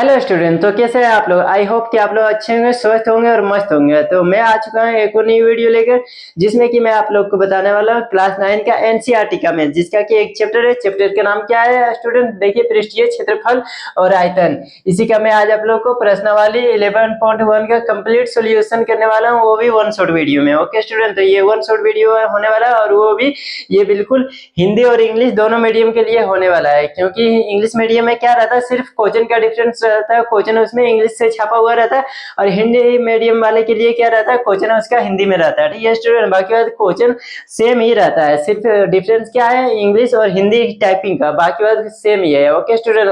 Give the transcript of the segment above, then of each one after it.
Hello student, तो कैसे हैं आप लोग। आई होप कि आप लोग अच्छे होंगे, स्वस्थ होंगे और मस्त होंगे। तो मैं आ चुका हूँ एक और नई वीडियो लेकर, जिसमें कि मैं आप लोग को बताने वाला हूँ क्लास 9 का एनसीईआरटी का मैथ, जिसका कि एक चैप्टर है। चैप्टर का नाम क्या है स्टूडेंट? देखिए, पृष्ठीय क्षेत्रफल और आयतन। इसी का मैं आज आप लोग को प्रश्नावली 11.1 का कंप्लीट सोल्यूशन करने वाला हूँ, वो भी वन शॉट वीडियो में। ओके स्टूडेंट, तो ये वन शॉट वीडियो होने वाला है, और वो भी ये बिल्कुल हिंदी और इंग्लिश दोनों मीडियम के लिए होने वाला है। क्योंकि इंग्लिश मीडियम में क्या रहता है, सिर्फ क्वेश्चन का डिफरेंस रहता है, क्वेश्चन उसमें इंग्लिश से छापा हुआ रहता है। और हिंदी मीडियम वाले के लिए क्या रहता है, क्वेश्चन उसका हिंदी में रहता है। ठीक है स्टूडेंट, बाकी बात क्वेश्चन सेम ही रहता है, सिर्फ डिफरेंस क्या है, इंग्लिश और हिंदी टाइपिंग का, बाकी बात सेम ही है। ओके स्टूडेंट,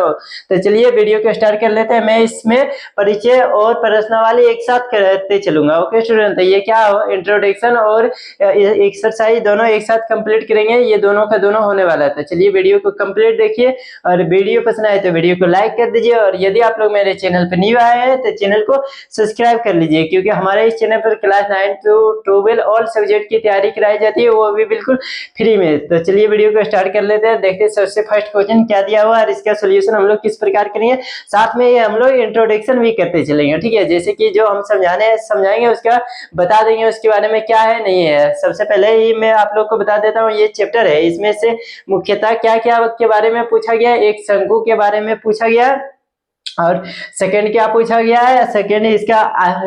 तो चलिए वीडियो को स्टार्ट कर लेते हैं। मैं इसमें परिचय और प्रश्नावली एक साथ करते चलूंगा। ओके स्टूडेंट, तो ये क्या हो, इंट्रोडक्शन और एक्सरसाइज दोनों एक साथ कंप्लीट करेंगे, ये दोनों का दोनों होने वाला है। तो चलिए वीडियो को कंप्लीट देखिए, और वीडियो पसंद आए तो वीडियो को लाइक कर दीजिए, और यदि आप लोग मेरे चैनल पर न्यू आए हैं तो चैनल को सब्सक्राइब कर लीजिए, क्योंकि हमारे इस चैनल पर क्लास 9 to 12 ऑल सब्जेक्ट की तैयारी कराई जाती है, वो भी बिल्कुल फ्री में। तो चलिए वीडियो को स्टार्ट कर लेते हैं, देखते हैं सबसे फर्स्ट क्वेश्चन क्या दिया हुआ है और इसका सोल्यूशन हम लोग किस प्रकार करेंगे। साथ में ये हम लोग इंट्रोडक्शन भी करते चलेंगे। ठीक है, जैसे कि जो हम समझाएंगे उसका बता देंगे उसके बारे में क्या है नहीं है। सबसे पहले ही मैं आप लोग को बता देता हूँ, ये चैप्टर है, इसमें से मुख्यतः क्या क्या के बारे में पूछा गया। एक शंकु के बारे में पूछा गया, और सेकंड क्या पूछा गया है, सेकंड इसका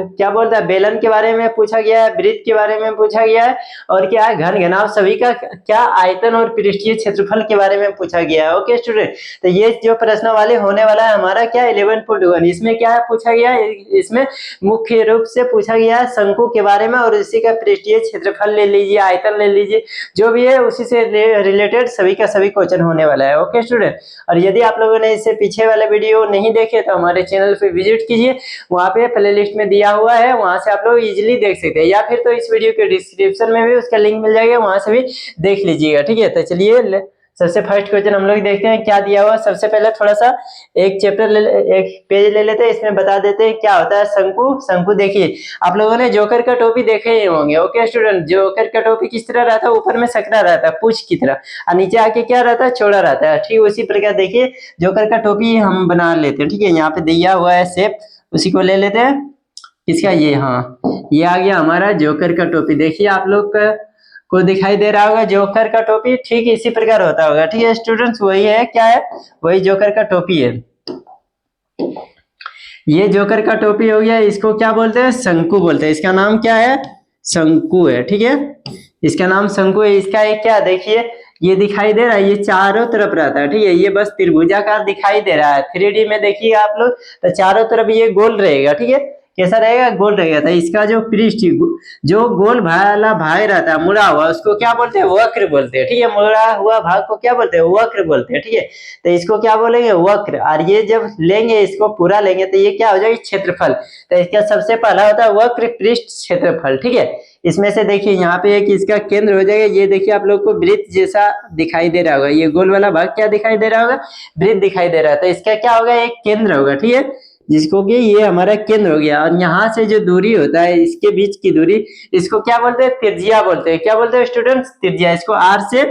क्या बोलता है, बेलन के बारे में पूछा गया है, वृत्त के बारे में पूछा गया है, और क्या है, घन घनाभ सभी का क्या आयतन और पृष्ठीय क्षेत्रफल के बारे में पूछा गया है। ओके स्टूडेंट, तो ये जो प्रश्नावली होने वाला है हमारा क्या 11.1, इसमें क्या है पूछा गया है, इसमें मुख्य रूप से पूछा गया है शंकु के बारे में, और इसी का पृष्ठीय क्षेत्रफल ले लीजिए, आयतन ले लीजिए, जो भी है उसी से रिलेटेड सभी का सभी क्वेश्चन होने वाला है। ओके स्टूडेंट, और यदि आप लोगों ने इससे पीछे वाले वीडियो नहीं देखे तो हमारे चैनल पे विजिट कीजिए, वहां पे प्लेलिस्ट में दिया हुआ है, वहां से आप लोग इजीली देख सकते हैं, या फिर तो इस वीडियो के डिस्क्रिप्शन में भी उसका लिंक मिल जाएगा, वहां से भी देख लीजिएगा। ठीक है, तो चलिए सबसे फर्स्ट क्वेश्चन हम लोग देखते हैं क्या दिया हुआ। सबसे पहले थोड़ा सा एक पेज ले लेते हैं, इसमें बता देते हैं क्या होता है शंकु। शंकु देखिए, आप लोगों ने जोकर का टोपी देखे ही होंगे। ओके स्टूडेंट, जोकर का टोपी किस तरह रहता है, ऊपर में सकरा रहता है पूंछ की तरह, और नीचे आके क्या रहता है, चौड़ा रहता है। ठीक उसी प्रकार देखिए जोकर का टोपी हम बना लेते हैं। ठीक है, यहाँ पे दिया हुआ है शेप, उसी को ले लेते हैं। किसका, ये, हाँ, ये आ गया हमारा जोकर का टोपी। देखिए आप लोग को दिखाई दे रहा होगा जोकर का टोपी, ठीक इसी प्रकार होता होगा। ठीक है स्टूडेंट्स, वही है, क्या है, वही जोकर का टोपी है। ये जोकर का टोपी हो गया, इसको क्या बोलते हैं, शंकु बोलते हैं। इसका नाम क्या है, शंकु है। ठीक है, इसका नाम शंकु है। इसका एक क्या, देखिए ये दिखाई दे रहा है, ये चारों तरफ रहता है। ठीक है, ये बस त्रिभुजाकार दिखाई दे रहा है। 3D में देखिए आप लोग, तो चारों तरफ ये गोल रहेगा। ठीक है, कैसा रहेगा, गोल रहेगा। तो इसका जो पृष्ठ, जो गोल वाला भाग रहता है, मुड़ा हुआ, उसको क्या बोलते हैं, वक्र बोलते हैं। ठीक है, मुड़ा हुआ भाग को क्या बोलते हैं, वक्र बोलते हैं। ठीक है, तो इसको क्या बोलेंगे, वक्र। और ये जब लेंगे, इसको पूरा लेंगे, तो ये क्या हो जाएगा, क्षेत्रफल। तो इसका सबसे पहला होता है वक्र पृष्ठ क्षेत्रफल। ठीक है, इसमें से देखिए यहाँ पे एक इसका केंद्र हो जाएगा। ये देखिए आप लोग को वृत्त जैसा दिखाई दे रहा होगा, ये गोल वाला भाग क्या दिखाई दे रहा होगा, वृत्त दिखाई दे रहा है। तो इसका क्या होगा, एक केंद्र होगा। ठीक है, जिसको कि ये हमारा केंद्र हो गया, और यहाँ से जो दूरी होता है, इसके बीच की दूरी, इसको क्या बोलते हैं, त्रिज्या बोलते हैं। क्या बोलते हैं स्टूडेंट्स, त्रिज्या। इसको आर से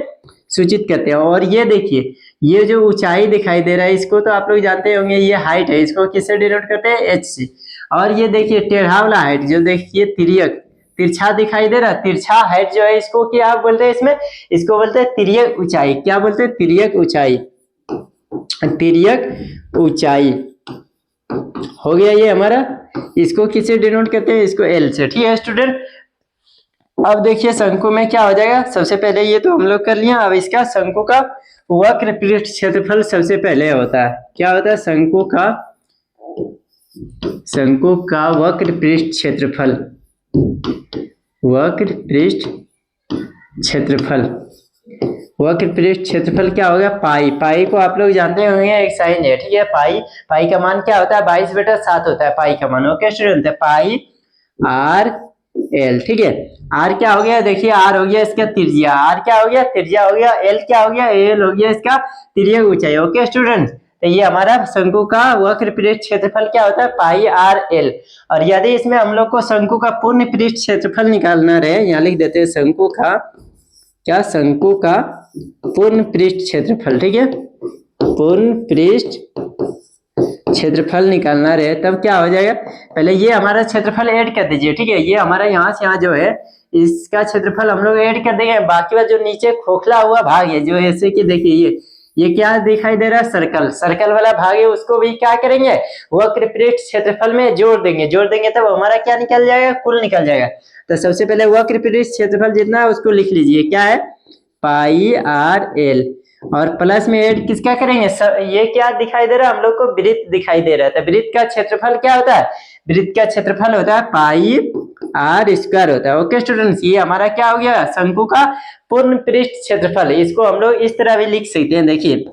सूचित करते हैं। और ये देखिए, ये जो ऊंचाई दिखाई दे रहा है, इसको तो आप लोग जानते होंगे, ये हाइट है, इसको किससे डिनोट करते हैं, एच से। और ये देखिए टेढ़ा वाला हाइट, जो देखिए तिर्यक, तिरछा दिखाई दे रहा, तिरछा हाइट जो है, इसको क्या बोलते हैं, इसमें इसको बोलते हैं तिर्यक ऊंचाई। क्या बोलते हैं, तिर्यक ऊंचाई, तिर्यक ऊंचाई हो गया ये हमारा। इसको किससे डिनोट करते हैं, इसको एल से। ठीक है स्टूडेंट, अब देखिए शंकु में क्या हो जाएगा, सबसे पहले ये तो हम लोग कर लिया। अब इसका शंकु का वक्र पृष्ठ क्षेत्रफल सबसे पहले होता है। क्या होता है, शंकु का वक्र पृष्ठ क्षेत्रफल, वक्र पृष्ठ क्षेत्रफल। वक्र पृष्ठ क्षेत्रफल क्या होगा, पाई। पाई को आप लोग जानते होंगे, एक साइन है। ठीक है, पाई का मान क्या होता है, 22/7 होता है पाई का मान। ओके स्टूडेंट, पाई आर एल। ठीक है, आर क्या हो गया, देखिए आर हो गया इसका त्रिज्या, आर क्या हो गया, त्रिज्या हो गया, एल क्या हो गया, एल हो गया इसका तिर्यक ऊंचाई। ओके स्टूडेंट, तो ये हमारा शंकु का वक्र पृष्ठ क्षेत्रफल क्या होता है, पाई आर एल। और यदि इसमें हम लोग को शंकु का पूर्ण पृष्ठ क्षेत्रफल निकालना रहे, यहाँ लिख देते हैं शंकु का, क्या, शंकु का पूर्ण पृष्ठ क्षेत्रफल। ठीक है, पूर्ण पृष्ठ क्षेत्रफल निकालना रहे तब क्या हो जाएगा, पहले ये हमारा क्षेत्रफल ऐड कर दीजिए, ठीक है। ये हमारा यहाँ से यहाँ जो है इसका क्षेत्रफल हम लोग ऐड कर देंगे। बाकी वाला जो नीचे खोखला हुआ भाग है जो ऐसे कि देखिए ये क्या दिखाई दे रहा है, सर्कल, सर्कल वाला भाग है, उसको भी क्या करेंगे, वक्र पृष्ठ क्षेत्रफल में जोड़ देंगे तब हमारा क्या निकल जाएगा, कुल निकल जाएगा। तो सबसे पहले वक्र पृष्ठ क्षेत्रफल जितना है उसको लिख लीजिए, क्या है, पाई आर एल, और प्लस में ऐड किसका करेंगे, ये क्या दिखाई दे रहा है हम लोग को, वृत्त दिखाई दे रहा है। तो वृत्त का क्षेत्रफल क्या होता है, वृत्त का क्षेत्रफल होता है पाई आर स्क्वायर होता है। ओके स्टूडेंट्स, ये हमारा क्या हो गया, शंकु का पूर्ण पृष्ठ क्षेत्रफल। इसको हम लोग इस तरह भी लिख सकते हैं, देखिए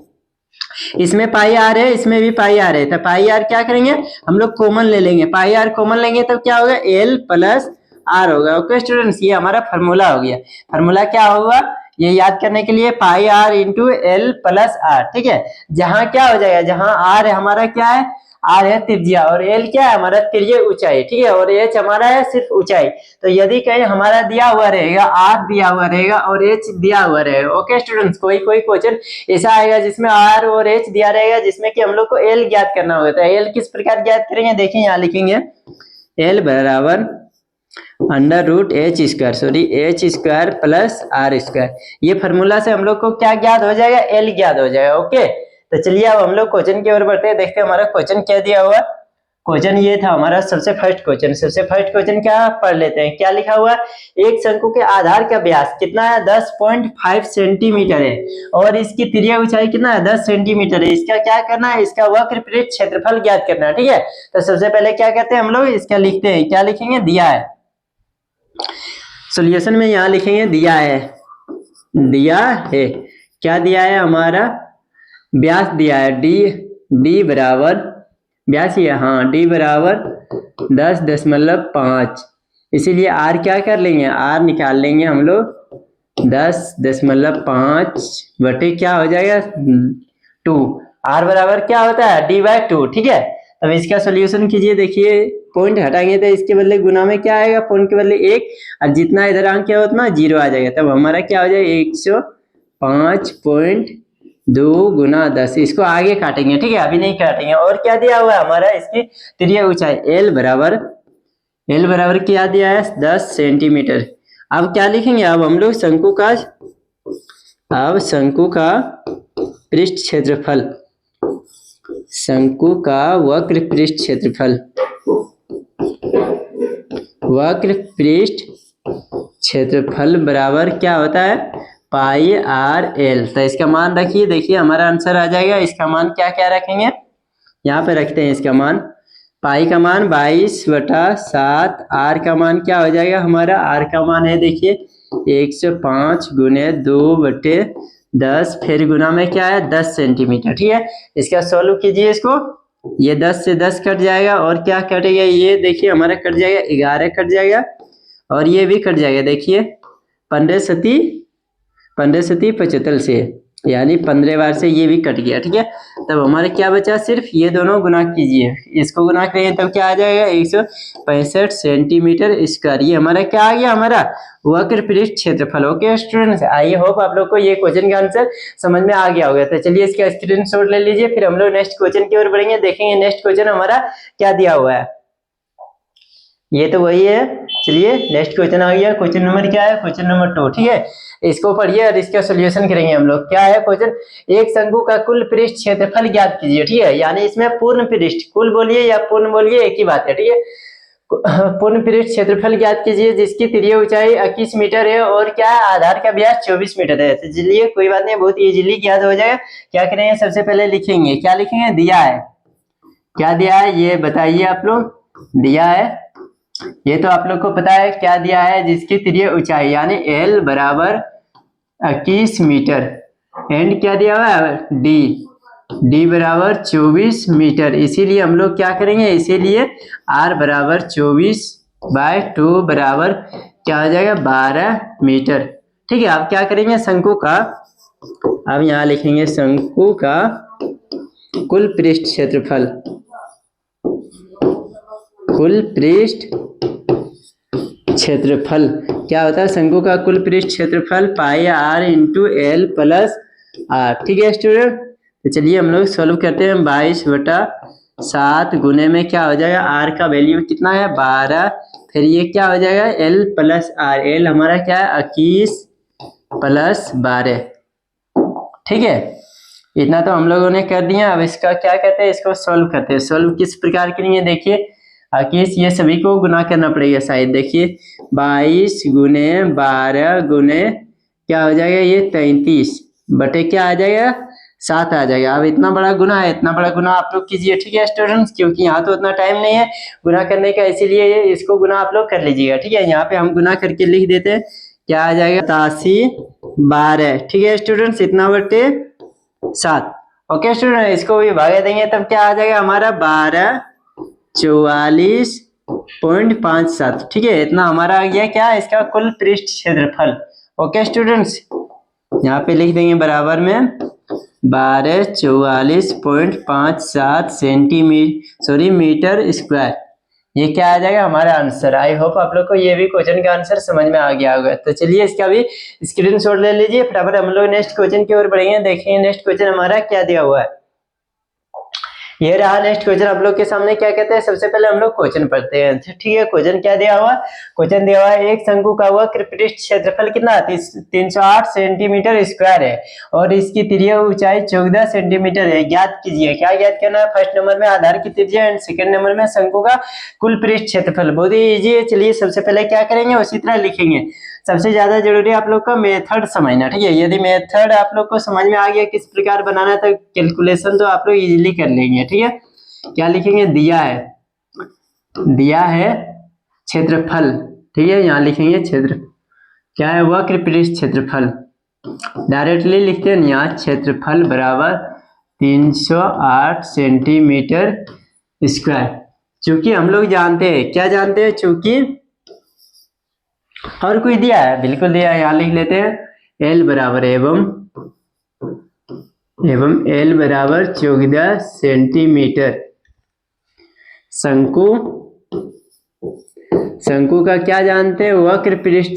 इसमें पाई आर है, इसमें भी पाई आर है, तो पाई आर क्या करेंगे हम लोग कॉमन ले लेंगे, पाई आर कॉमन लेंगे तब क्या होगा, एल प्लस आर होगा। ओके स्टूडेंट्स, ये हमारा फॉर्मूला हो गया। फॉर्मूला क्या होगा, ये याद करने के लिए pi r into l plus r, ठीक है। जहां क्या हो जाएगा, जहां आर है हमारा क्या है, आर है त्रिज्या, और एल क्या है हमारा त्रिज्य ऊंचाई, ठीक है, और एच हमारा है सिर्फ ऊंचाई। तो यदि कहीं हमारा दिया हुआ रहेगा, आर दिया हुआ रहेगा और एच दिया हुआ रहेगा, ओके स्टूडेंट्स, कोई क्वेश्चन ऐसा आएगा जिसमें आर और एच दिया रहेगा, जिसमें कि हम लोग को एल ज्ञात करना होगा। तो एल किस प्रकार ज्ञात करेंगे, देखिए यहाँ लिखेंगे एल बराबर under root h square, sorry h square plus r square. ये फॉर्मूला से हम लोग को क्या ज्ञात हो जाएगा, एल ज्ञात हो जाएगा। ओके, तो चलिए अब हम लोग क्वेश्चन की ओर बढ़ते हैं, देखते हैं हमारा क्वेश्चन क्या दिया हुआ। क्वेश्चन ये था हमारा सबसे फर्स्ट क्वेश्चन क्या पढ़ लेते हैं, क्या लिखा हुआ, एक शंकु के आधार का व्यास कितना है, 10.5 सेंटीमीटर है, और इसकी त्रिज्या ऊंचाई कितना है, 10 सेंटीमीटर है। इसका क्या करना है, इसका वक्र पृष्ठ क्षेत्रफल ज्ञात करना है, ठीक है। तो सबसे पहले क्या करते हैं हम लोग, इसका लिखते हैं, क्या लिखेंगे, दिया है, सॉल्यूशन में यहाँ लिखेंगे दिया है, क्या दिया है, हमारा व्यास दिया है, डी बराबर व्यास ही है, हाँ, डी बराबर 10.5, इसीलिए आर क्या कर लेंगे, आर निकाल लेंगे हम लोग 10.5 बटे क्या हो जाएगा 2, आर बराबर क्या होता है, d/2, ठीक है। अब इसका सोल्यूशन कीजिए, देखिए पॉइंट हटाएंगे तो इसके बदले गुना में क्या आएगा, पॉइंट के बदले 1, और जितना इधर अंक क्या उतना 0 आ जाएगा। तब हमारा क्या हो जाएगा 105.2 गुना 10, इसको आगे काटेंगे, ठीक है, अभी नहीं काटेंगे। और क्या दिया हुआ है हमारा, इसकी त्रिज्या ऊंचाई एल बराबर क्या दिया है, 10 सेंटीमीटर। अब क्या लिखेंगे, अब हम लोग शंकु का पृष्ठ क्षेत्रफल, शंकु का वक्र पृष्ठ क्षेत्रफल बराबर क्या होता है, पाई आर एल। तो इसका मान रखिए, देखिए हमारा आंसर आ जाएगा। इसका मान क्या रखेंगे, यहाँ पे रखते हैं इसका मान, पाई का मान 22/7, आर का मान क्या हो जाएगा हमारा, आर का मान है देखिए 105 गुने 2/10, फिर गुना में क्या है 10 सेंटीमीटर, ठीक है। इसका सॉल्व कीजिए इसको, ये 10 से 10 कट जाएगा, और क्या कटेगा, ये देखिए हमारा कट जाएगा 11 कट जाएगा, और ये भी कट जाएगा, देखिए 15 सती 75 से, यानी 15 बार से ये भी कट गया, ठीक है। तब हमारे क्या बचा, सिर्फ ये दोनों गुना कीजिए, इसको गुना करेंगे तब क्या आ जाएगा 165 सेंटीमीटर स्क्वायर। ये हमारा क्या आ गया, हमारा वक्र पृष्ठ क्षेत्रफल। ओके स्टूडेंट्स, आई होप आप लोग को ये क्वेश्चन का आंसर समझ में आ गया होगा। तो चलिए इसका स्क्रीनशॉट ले लीजिए, फिर हम लोग नेक्स्ट क्वेश्चन की ओर बढ़ेंगे, देखेंगे नेक्स्ट क्वेश्चन हमारा क्या दिया हुआ है। ये तो वही है, चलिए नेक्स्ट क्वेश्चन आ गया, क्वेश्चन नंबर क्या है, क्वेश्चन नंबर 2, ठीक है। इसको पढ़िए और इसका सॉल्यूशन करेंगे हम लोग। क्या है क्वेश्चन, एक शंकु का कुल पृष्ठ क्षेत्रफल ज्ञात कीजिए, ठीक है, यानी इसमें पूर्ण पृष्ठ, कुल बोलिए या पूर्ण बोलिए एक ही बात है, ठीक है। पूर्ण पृष्ठ क्षेत्रफल ज्ञात कीजिए जिसकी त्रिज्या ऊंचाई 21 मीटर है, और क्या है, आधार का व्यास 24 मीटर है। तो चलिए कोई बात नहीं, बहुत इजीली ज्ञात हो जाएगा। क्या करेंगे, सबसे पहले लिखेंगे, क्या लिखेंगे, दिया है, क्या दिया है ये बताइए आप लोग, दिया है, ये तो आप लोग को पता है क्या दिया है, जिसकी त्रिज्या ऊंचाई यानी एल बराबर 21 मीटर, एंड क्या दिया हुआ है, डी बराबर 24 मीटर। इसीलिए हम लोग क्या करेंगे, इसीलिए आर बराबर 24/2 बराबर क्या हो जाएगा 12 मीटर, ठीक है। अब क्या करेंगे, शंकु का, अब यहाँ लिखेंगे शंकु का कुल पृष्ठ क्षेत्रफल, क्या होता है, शंकु का कुल पृष्ठ क्षेत्रफल pi r into l plus r, ठीक है स्टूडेंट। तो चलिए हम लोग सॉल्व करते हैं, 22/7 7 गुने में क्या हो जाएगा, आर का वैल्यू कितना है 12, फिर ये क्या हो जाएगा एल प्लस आर, एल हमारा क्या है 21 प्लस 12, ठीक है। इतना तो हम लोगों ने कर दिया। अब इसका क्या कहते हैं, इसको सॉल्व करते हैं। सॉल्व किस प्रकार करेंगे, देखिए 21 ये सभी को गुना करना पड़ेगा शायद, देखिए 22 गुने 12 गुने क्या हो जाएगा ये 33 बटे क्या आ जाएगा 7 आ जाएगा। अब इतना बड़ा गुना है, इतना बड़ा गुना आप लोग कीजिए, ठीक है स्टूडेंट्स, क्योंकि यहाँ तो उतना टाइम नहीं है गुना करने का, इसीलिए इसको गुना आप लोग कर लीजिएगा, ठीक है। यहाँ पे हम गुना करके लिख देते हैं, क्या आ जाएगा 87 12, ठीक है स्टूडेंट्स, इतना बटे 7। ओके स्टूडेंट, इसको भी भागा देंगे तब क्या आ जाएगा हमारा 1244.57, ठीक है। इतना हमारा आ गया क्या इसका कुल पृष्ठ क्षेत्रफल। ओके स्टूडेंट्स, यहाँ पे लिख देंगे बराबर में 1244.57 मीटर स्क्वायर, ये क्या आ जाएगा हमारा आंसर। आई होप आप लोग को ये भी क्वेश्चन का आंसर समझ में आ गया होगा। तो चलिए इसका भी स्क्रीनशॉट ले लीजिए, फटाफट हम लोग नेक्स्ट क्वेश्चन की ओर बढ़ेंगे। देखेंगे नेक्स्ट क्वेश्चन हमारा क्या दिया हुआ है। ये रहा नेक्स्ट क्वेश्चन आप लोग के सामने। क्या कहते हैं, सबसे पहले हम लोग क्वेश्चन पढ़ते हैं, ठीक है। क्वेश्चन क्या दिया हुआ, क्वेश्चन दिया हुआ है एक शंकु का वक्र पृष्ठ क्षेत्रफल कितना 308 सेंटीमीटर स्क्वायर है और इसकी त्रिज्यीय ऊंचाई 14 सेंटीमीटर है। ज्ञात कीजिए। क्या ज्ञात करना है, फर्स्ट नंबर में आधार की त्रिज्या एंड सेकंड नंबर में शंकु का कुल पृष्ठ क्षेत्रफल। बहुत ही इजी है। चलिए सबसे पहले क्या करेंगे उसी तरह लिखेंगे। सबसे ज्यादा जरूरी है आप लोग का मेथड समझना, ठीक है। यदि मेथड आप लोग को समझ में आ गया किस प्रकार बनाना है तो कैलकुलेशन तो आप लोग इजीली कर लेंगे, ठीक है। क्या लिखेंगे, दिया है क्षेत्रफल, ठीक है। यहाँ लिखेंगे क्षेत्र, क्या है वक्र पृष्ठ क्षेत्रफल, डायरेक्टली लिखते हैं यहाँ क्षेत्रफल बराबर 308 सेंटीमीटर स्क्वायर। चूंकि हम लोग जानते हैं, क्या जानते हैं, चूंकि और कोई दिया है, बिल्कुल दिया है, यहाँ लिख लेते हैं एल बराबर एवं एल बराबर 14 सेंटीमीटर। शंकु का क्या जानते हैं, वक्र पृष्ठ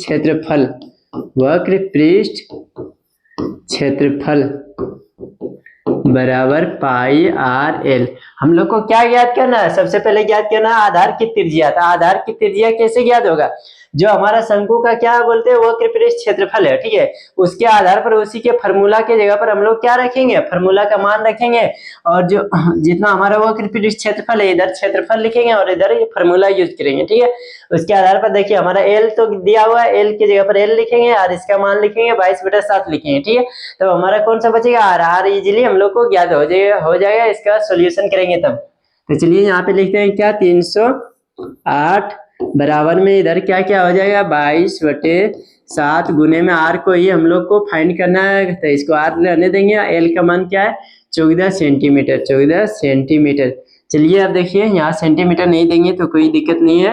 क्षेत्रफल बराबर पाई आर एल। हम लोग को क्या ज्ञात करना है, सबसे पहले ज्ञात करना है आधार की त्रिज्या। तो आधार की त्रिज्या कैसे ज्ञात होगा, जो हमारा शंकु का क्या बोलते हैं वक्र पृष्ठ क्षेत्रफल है, ठीक है। उसके आधार पर उसी के फार्मूला के जगह पर हम लोग क्या रखेंगे, फार्मूला का मान रखेंगे और जो जितना हमारा वक्र पृष्ठ क्षेत्रफल है इधर क्षेत्रफल लिखेंगे और इधर फार्मूला यूज करेंगे, ठीक है। उसके आधार पर देखिए हमारा एल तो दिया हुआ है, एल की जगह पर एल लिखेंगे और इसका मान लिखेंगे 22/7 लिखेंगे, ठीक है। तो हमारा कौन सा बचेगा, आर इजिली हम लोग को ज्ञात हो जाएगा। इसका सोल्यूशन करेंगे तब। तो चलिए यहाँ पे लिखते हैं क्या 308 बराबर में इधर क्या क्या हो जाएगा 22/7 गुने में आर को ही हम लोग को फाइंड करना है, तो इसको आर लेने देंगे। एल का मान क्या है 14 सेंटीमीटर। चलिए अब देखिए यहाँ सेंटीमीटर नहीं देंगे तो कोई दिक्कत नहीं है।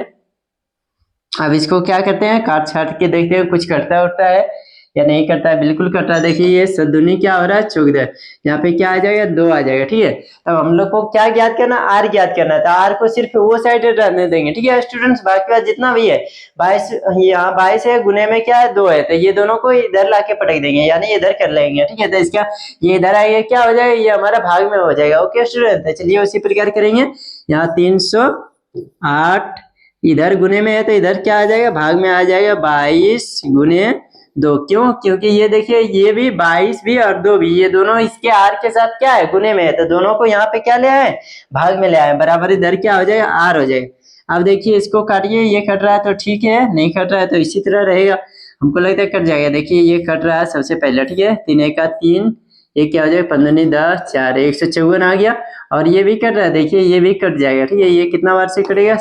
अब इसको क्या करते हैं, काट छाट के देखते हैं कुछ कटता उठता है या नहीं करता है। बिल्कुल कट रहा है, देखिए ये सदुनी क्या हो रहा है 14, यहाँ पे क्या आ जाएगा 2 आ जाएगा, ठीक है। तब हम लोग को क्या ज्ञात करना, आर ज्ञात करना है। तो आर को सिर्फ वो साइड रहने देंगे, ठीक है स्टूडेंट्स। बाकी बात जितना भी है 22, यहाँ 22 है, गुने में क्या है 2 है, तो ये दोनों को इधर ला के पटक देंगे, यानी इधर कर लेंगे, ठीक है। तो इसका ये इधर आएगा, क्या हो जाएगा ये हमारा भाग में हो जाएगा। ओके स्टूडेंट, तो चलिए उसी प्रकार करेंगे। यहाँ 308 इधर गुने में है तो इधर क्या आ जाएगा भाग में आ जाएगा 22/2। क्यों, क्योंकि ये देखिए ये भी 22 भी और 2 भी, ये दोनों इसके आर के साथ क्या है गुने में है, तो दोनों को यहाँ पे क्या ले आए भाग में ले आए, बराबर इधर क्या हो जाएगा आर हो जाएगा। अब देखिए इसको काटिए, ये कट रहा है तो ठीक है, नहीं कट रहा है तो इसी तरह रहेगा। हमको लगता है कट जाएगा, देखिए ये कट रहा है सबसे पहले, ठीक है। 3 × 3 ये क्या हो जाएगा 15 × 10 4 154 आ गया। और ये भी कट रहा है, देखिए ये भी कट जाएगा, ठीक है। ये कितना बार से कटेगा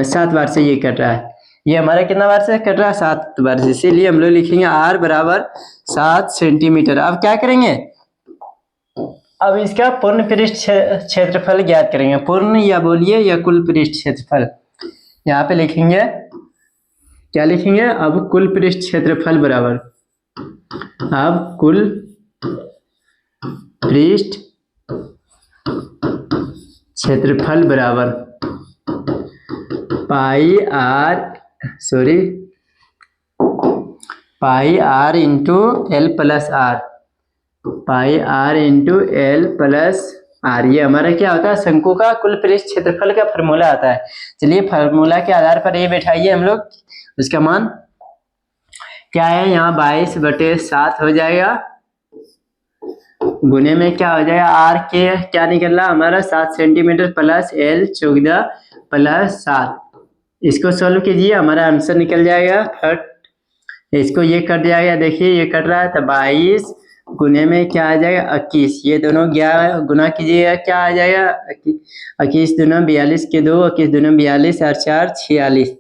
7 बार से ये कट रहा है। ये हमारा कितना बार से कट रहा है 7 बार से, इसीलिए हम लोग लिखेंगे आर बराबर 7 सेंटीमीटर। अब क्या करेंगे, अब इसका पूर्ण पृष्ठ क्षेत्रफल ज्ञात करेंगे। पूर्ण या बोलिए या कुल पृष्ठ क्षेत्रफल, यहाँ पे लिखेंगे, क्या लिखेंगे, अब कुल पृष्ठ क्षेत्रफल बराबर, अब कुल पृष्ठ क्षेत्रफल बराबर pi r into l plus r, pi r into l plus r. ये हमारा क्या होता है, शंकु का कुल पृष्ठ क्षेत्रफल का फॉर्मूला आता है। चलिए फॉर्मूला के आधार पर ये बैठाइए हम लोग, उसका मान क्या है, यहाँ 22/7 हो जाएगा, गुने में क्या हो जाएगा, आर के क्या निकल रहा हमारा 7 सेंटीमीटर प्लस एल 14 प्लस 7। इसको सोल्व कीजिए, हमारा आंसर निकल जाएगा फट। इसको ये कट जाएगा, देखिए ये कट रहा है, तो 22 गुने में क्या आ जाएगा 21। ये दोनों गुना कीजिएगा, क्या आ जाएगा 21 दूना 42 के 2, 21 दूना 42 और 4 46,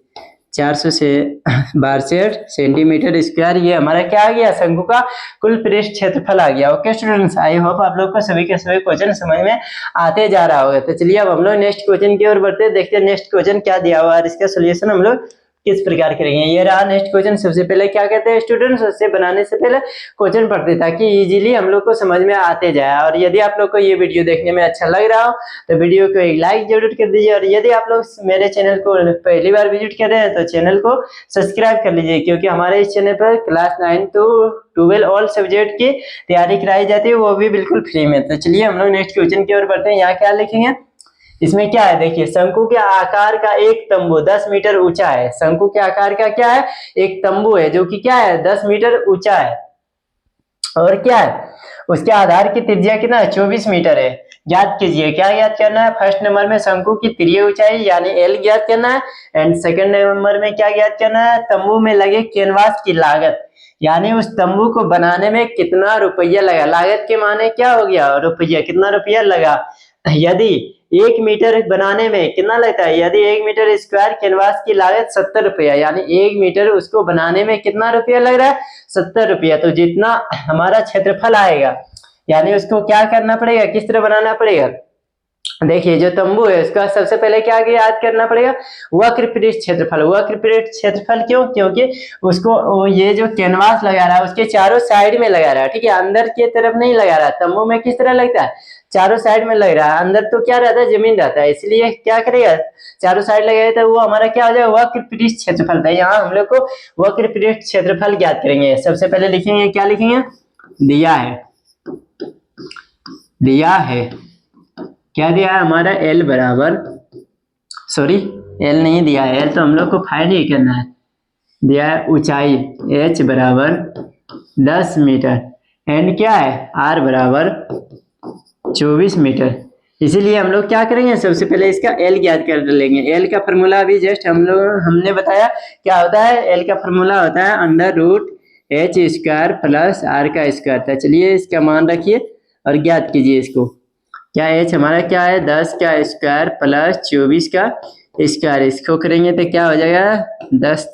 400 से 62 सेंटीमीटर स्क्वायर। ये हमारा क्या आ गया, शंकु का कुल पृष्ठ क्षेत्रफल आ गया। ओके स्टूडेंट्स, आई होप आप लोग को सभी के सभी क्वेश्चन समझ में आते जा रहा होगा। तो चलिए अब हम लोग नेक्स्ट क्वेश्चन की ओर बढ़ते हैं, देखते हैं नेक्स्ट क्वेश्चन क्या दिया हुआ है और इसका सोल्यूशन हम लोग किस प्रकार करेंगे। ये रहा नेक्स्ट क्वेश्चन। सबसे पहले क्या कहते हैं स्टूडेंट्स, उससे बनाने से पहले क्वेश्चन पढ़ते ताकि इजीली हम लोग को समझ में आते जाए। और यदि आप लोग को ये वीडियो देखने में अच्छा लग रहा हो तो वीडियो को एक लाइक जरूर कर दीजिए, और यदि आप लोग मेरे चैनल को पहली बार विजिट कर रहे हैं तो चैनल को सब्सक्राइब कर लीजिए, क्योंकि हमारे इस चैनल पर क्लास 9 to 12 ऑल सब्जेक्ट की तैयारी कराई जाती है, वो भी बिल्कुल फ्री में। तो चलिए हम लोग नेक्स्ट क्वेश्चन की ओर बढ़ते हैं। यहाँ क्या लिखेंगे, इसमें क्या है, देखिए शंकु के आकार का एक तंबू 10 मीटर ऊंचा है। शंकु के आकार का क्या है, एक तंबू है जो कि क्या है 10 मीटर ऊंचा है, और क्या है उसके आधार की त्रिज्या कितना है 24 मीटर है। ज्ञात कीजिए, क्या ज्ञात करना है, फर्स्ट नंबर में शंकु की त्रिज्या ऊंचाई यानी एल ज्ञात करना है, एंड सेकंड नंबर में क्या ज्ञात करना है, तंबू में लगे कैनवास की लागत, यानी उस तंबू को बनाने में कितना रुपया लगा। लागत के माने क्या हो गया, रुपया, कितना रुपया लगा। यदि 1 मीटर बनाने में कितना लगता है, यदि 1 मीटर स्क्वायर कैनवास की लागत 70 रुपया, यानी 1 मीटर उसको बनाने में कितना रुपया लग रहा है 70 रुपया। तो जितना हमारा क्षेत्रफल आएगा, यानी उसको क्या करना पड़ेगा, किस तरह बनाना पड़ेगा। देखिए जो तंबू है उसका सबसे पहले क्या याद करना पड़ेगा, वक्र पृष्ठ क्षेत्रफल। वक्र पृष्ठ क्षेत्रफल क्यों, क्योंकि उसको ये जो कैनवास लगा रहा है उसके चारों साइड में लगा रहा है, ठीक है, अंदर की तरफ नहीं लगा रहा। तंबू में किस तरह लगता है, चारों साइड में लग रहा है, अंदर तो क्या रहता है जमीन रहता है, इसलिए क्या करेगा चारों साइड लगाए तो वो हमारा क्या हो जाएगा वक्र पृष्ठ क्षेत्रफल था। यहाँ हम लोग को वक्र पृष्ठ क्षेत्रफल ज्ञात करेंगे। सबसे पहले लिखेंगे, क्या लिखेंगे, दिया है, दिया है, क्या दिया है हमारा एल बराबर, सॉरी एल नहीं दिया है, एल तो हम लोग को फाइंड ही करना है। दिया है ऊंचाई एच बराबर 10 मीटर, एंड क्या है आर बराबर 24 मीटर। इसीलिए हम लोग क्या करेंगे, सबसे पहले इसका एल ज्ञात कर लेंगे। एल का फॉर्मूला अभी जस्ट हमने बताया क्या होता है, एल का फॉर्मूला होता है √h² प्लस आर का स्क्वायर था। चलिए इसका मान रखिए और ज्ञात कीजिए इसको। क्या एच हमारा क्या है 10 का स्क्वायर प्लस 24 का स्क्वायर, इसको करेंगे तो क्या हो जाएगा 10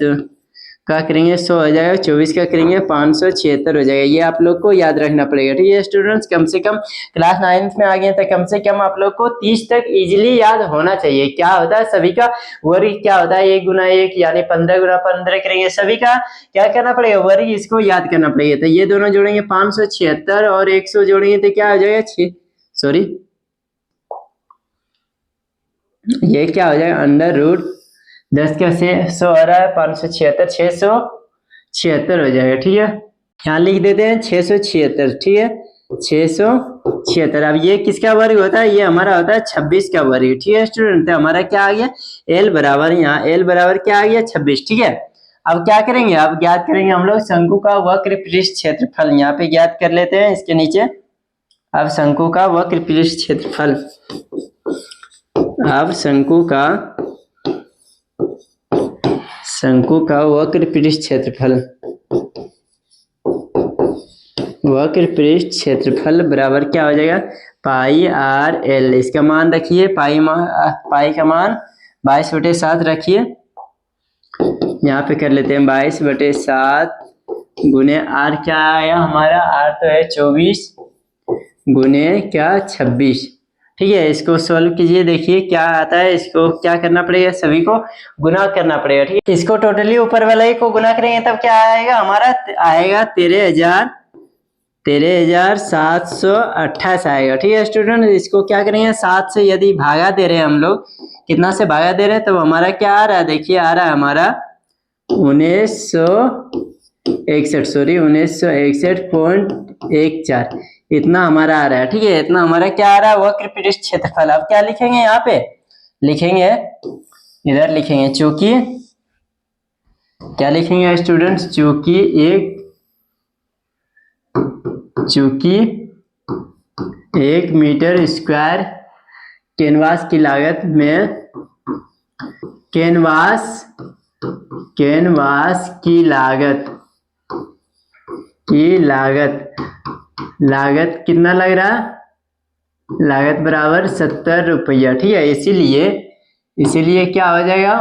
का करेंगे 100 हो जाएगा, 24 का करेंगे 576 हो जाएगा। ये आप लोग को याद रखना पड़ेगा, ठीक है स्टूडेंट्स। कम से कम क्लास 9 में आ गए तो कम से कम आप लोग को 30 तक इजीली याद होना चाहिए। क्या होता है सभी का वर्ग, क्या होता है 1 गुना 1 यानी 15 गुना 15 करेंगे, सभी का क्या करना पड़ेगा वर्ग, इसको याद करना पड़ेगा। तो ये दोनों जोड़ेंगे 576 और 100 जोड़ेंगे तो क्या हो जाएगा 6, सॉरी ये क्या हो जाएगा √10 का से 100 आ रहा है 576, 676 हो जाएगा, ठीक है। यहाँ लिख देते हैं 676, ठीक है 676। अब ये किसका वर्ग होता है, ये हमारा होता है 26 का वर्ग, ठीक है स्टूडेंट। तो हमारा क्या आ गया एल बराबर, यहाँ एल बराबर क्या आ गया 26, ठीक है। अब क्या करेंगे, अब ज्ञात करेंगे हम लोग शंकु का वक्र पृष्ठ क्षेत्रफल। यहाँ पे ज्ञात कर लेते हैं इसके नीचे। अब शंकु का वक्र पृष्ठ क्षेत्रफल, अब शंकु का वक्र पृष्ठ क्षेत्रफल, वक्र पृष्ठ क्षेत्रफल बराबर क्या हो जाएगा πr/l। इसका मान रखिए पाई का मान 22/7 रखिए, यहाँ पे कर लेते हैं 22/7 गुने आर, क्या आया हमारा आर तो है 24 गुने क्या 26, ठीक है। इसको सॉल्व कीजिए, देखिए क्या आता है, इसको क्या करना पड़ेगा सभी को गुना करना पड़ेगा, ठीक है। इसको टोटली ऊपर वाले को गुना करेंगे तब क्या आएगा हमारा आएगा 13,728 आएगा, ठीक है स्टूडेंट। इसको क्या करेंगे 7 से यदि भागा दे रहे हैं हम लोग, कितना से भागा दे रहे हैं, तो हमारा क्या आ रहा है, देखिए आ रहा है हमारा 1961, सॉरी 1961.14। इतना हमारा आ रहा है, ठीक है। इतना हमारा क्या आ रहा है, वक्र पृष्ठ क्षेत्रफल। अब क्या लिखेंगे यहाँ पे, लिखेंगे इधर लिखेंगे चूंकि, क्या लिखेंगे स्टूडेंट्स, चूंकि 1 मीटर स्क्वायर कैनवास की लागत में, कैनवास की लागत कितना लग रहा, लागत बराबर 70 रुपया, ठीक है। इसीलिए क्या हो जाएगा,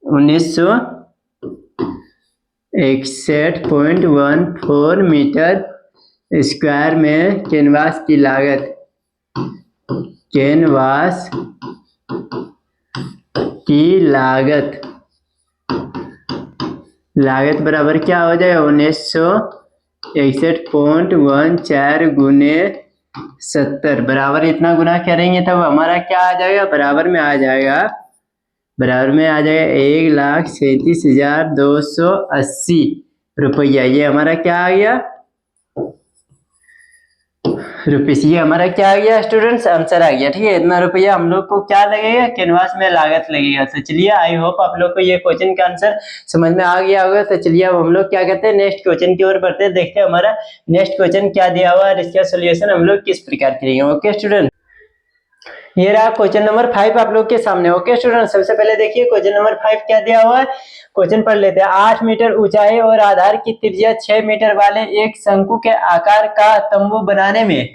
1961.14 मीटर स्क्वायर में कैनवास की लागत बराबर क्या हो जाएगा, 1961.14 गुने 70 बराबर इतना गुना करेंगे तब हमारा क्या आ जाएगा, बराबर में आ जाएगा 1,37,280 रुपया। ये हमारा क्या आ गया, रुपीस। ये हमारा क्या आ गया स्टूडेंट्स, आंसर आ गया, ठीक है। इतना रुपया हम लोग को क्या लगेगा, कैनवास में लागत लगेगा। तो चलिए, आई होप आप लोग को ये क्वेश्चन का आंसर समझ में आ गया होगा। तो चलिए अब हम लोग क्या करते हैं, नेक्स्ट क्वेश्चन की ओर बढ़ते हैं, देखते हैं हमारा नेक्स्ट क्वेश्चन क्या दिया हुआ है, इसका सोल्यूशन हम लोग किस प्रकार करेंगे। ओके स्टूडेंट, ये रहा क्वेश्चन नंबर 5 आप लोग के सामने। ओके स्टूडेंट, सबसे पहले देखिए क्वेश्चन नंबर 5 क्या दिया हुआ है, क्वेश्चन पढ़ लेते हैं। 8 मीटर ऊंचाई और आधार की त्रिज्या 6 मीटर वाले एक शंकु के आकार का तंबू बनाने में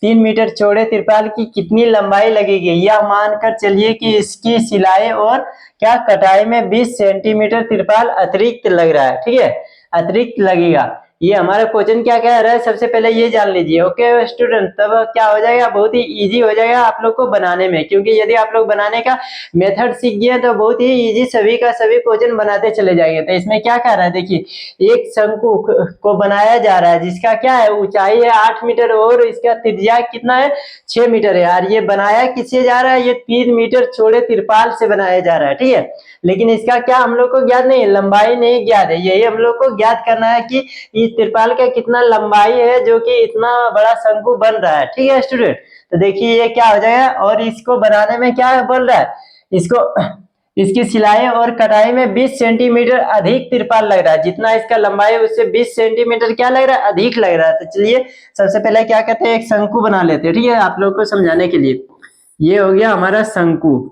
3 मीटर चौड़े तिरपाल की कितनी लंबाई लगेगी। यह मानकर चलिए कि इसकी सिलाई और क्या कटाई में 20 सेंटीमीटर तिरपाल अतिरिक्त लग रहा है, ठीक है, अतिरिक्त लगेगा। ये हमारा क्वेश्चन क्या कह रहा है, सबसे पहले ये जान लीजिए। ओके स्टूडेंट, तब क्या हो जाएगा, बहुत ही इजी हो जाएगा आप लोग को बनाने में, क्योंकि यदि आप लोग बनाने का मेथड सीख गए तो बहुत ही इजी सभी का सभी क्वेश्चन बनाते चले जाएंगे। तो इसमें क्या कह रहा है, देखिए एक शंकु को बनाया जा रहा है जिसका क्या है, ऊंचाई है 8 मीटर और इसका त्रिज्या कितना है, 6 मीटर है। यार ये बनाया किससे जा रहा है, ये 3 मीटर चौड़े तिरपाल से बनाया जा रहा है, ठीक है। लेकिन इसका क्या हम लोग को ज्ञात नहीं है, लंबाई नहीं ज्ञात है। यही हम लोग को ज्ञात करना है कि इस तिरपाल का कितना लंबाई है जो कि इतना बड़ा शंकु बन रहा है, ठीक है स्टूडेंट। तो देखिए ये क्या हो जाएगा, और इसको बनाने में क्या बोल रहा है, इसकी सिलाई और कटाई में 20 सेंटीमीटर अधिक तिरपाल लग रहा है। जितना इसका लंबाई है उससे 20 सेंटीमीटर क्या लग रहा है, अधिक लग रहा है। तो चलिए सबसे पहले क्या कहते हैं, एक शंकु बना लेते हैं, ठीक है, आप लोग को समझाने के लिए। ये हो गया हमारा शंकु,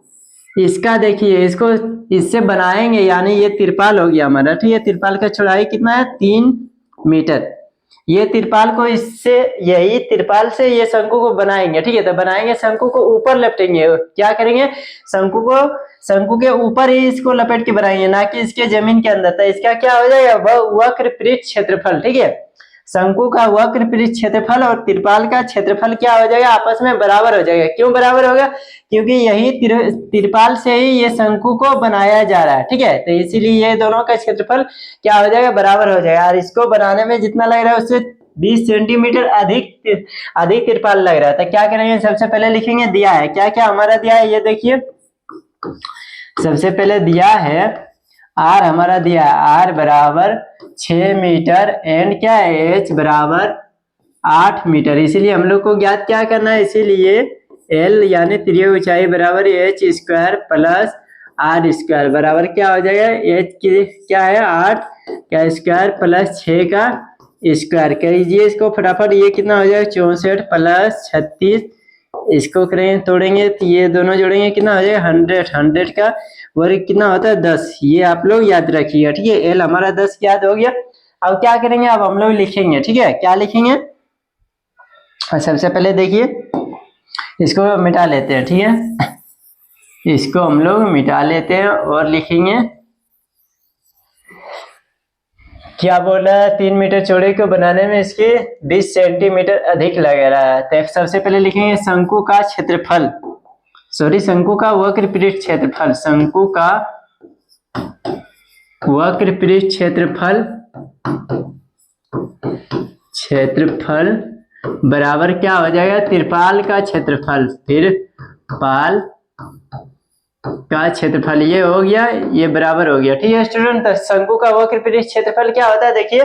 इसका देखिए इसको इससे बनाएंगे, यानी ये तिरपाल हो गया हमारा, ठीक है। तिरपाल का चौड़ाई कितना है, 3 मीटर। ये तिरपाल को इससे, यही तिरपाल से ये शंकु को बनाएंगे, ठीक है। तो बनाएंगे, शंकु को ऊपर लपेटेंगे, क्या करेंगे, शंकु के ऊपर ही इसको लपेट के बनाएंगे, ना कि इसके जमीन के अंदर। तो इसका क्या हो जाएगा, वह वक्र पृष्ठ क्षेत्रफल, ठीक है। शंकु का वक्र पृष्ठ क्षेत्रफल और तिरपाल का क्षेत्रफल क्या हो जाएगा, आपस में बराबर हो जाएगा। क्यों बराबर होगा, क्योंकि यही तिरपाल से ही ये शंकु को बनाया जा रहा है, ठीक है। तो इसीलिए ये दोनों का क्षेत्रफल क्या हो जाएगा, बराबर हो जाएगा। और इसको बनाने में जितना लग रहा है उससे 20 सेंटीमीटर अधिक तिरपाल लग रहा है। तो क्या करेंगे, सबसे पहले लिखेंगे, दिया है क्या क्या हमारा दिया है, ये देखिए सबसे पहले दिया है आर, हमारा दिया है आर बराबर 6 मीटर एंड क्या है, एच बराबर 8 मीटर। इसीलिए हम लोग को ज्ञात क्या करना है, इसीलिए एल यानी त्रिज्या ऊंचाई बराबर h square plus r square बराबर क्या हो जाएगा, एच की क्या है 8 का स्क्वायर प्लस 6 का स्क्वायर। करिए इसको फटाफट, ये कितना हो जाएगा 64 प्लस 36, इसको करेंगे तोड़ेंगे तो ये दोनों जोड़ेंगे कितना हो जाएगा 100 का वर्ग कितना होता है 10। ये आप लोग याद रखिएगा, ठीक है। एल हमारा 10 याद हो गया। अब क्या करेंगे, अब हम लोग लिखेंगे, ठीक है, क्या लिखेंगे, सबसे पहले देखिए इसको मिटा लेते हैं, ठीक है, इसको हम लोग मिटा लेते हैं और लिखेंगे, क्या बोल रहा है, 3 मीटर चौड़े को बनाने में इसके 20 सेंटीमीटर अधिक लग रहा है। तो सबसे पहले लिखेंगे शंकु का क्षेत्रफल, शंकु का वक्र पृष्ठ क्षेत्रफल, शंकु का वक्र पृष्ठ क्षेत्रफल बराबर क्या हो जाएगा, तिरपाल का क्षेत्रफल, तिरपाल का क्षेत्रफल, ये हो गया, ये बराबर हो गया, ठीक है स्टूडेंट। तो शंकु का वक्र पृष्ठ क्षेत्रफल क्या होता है, देखिए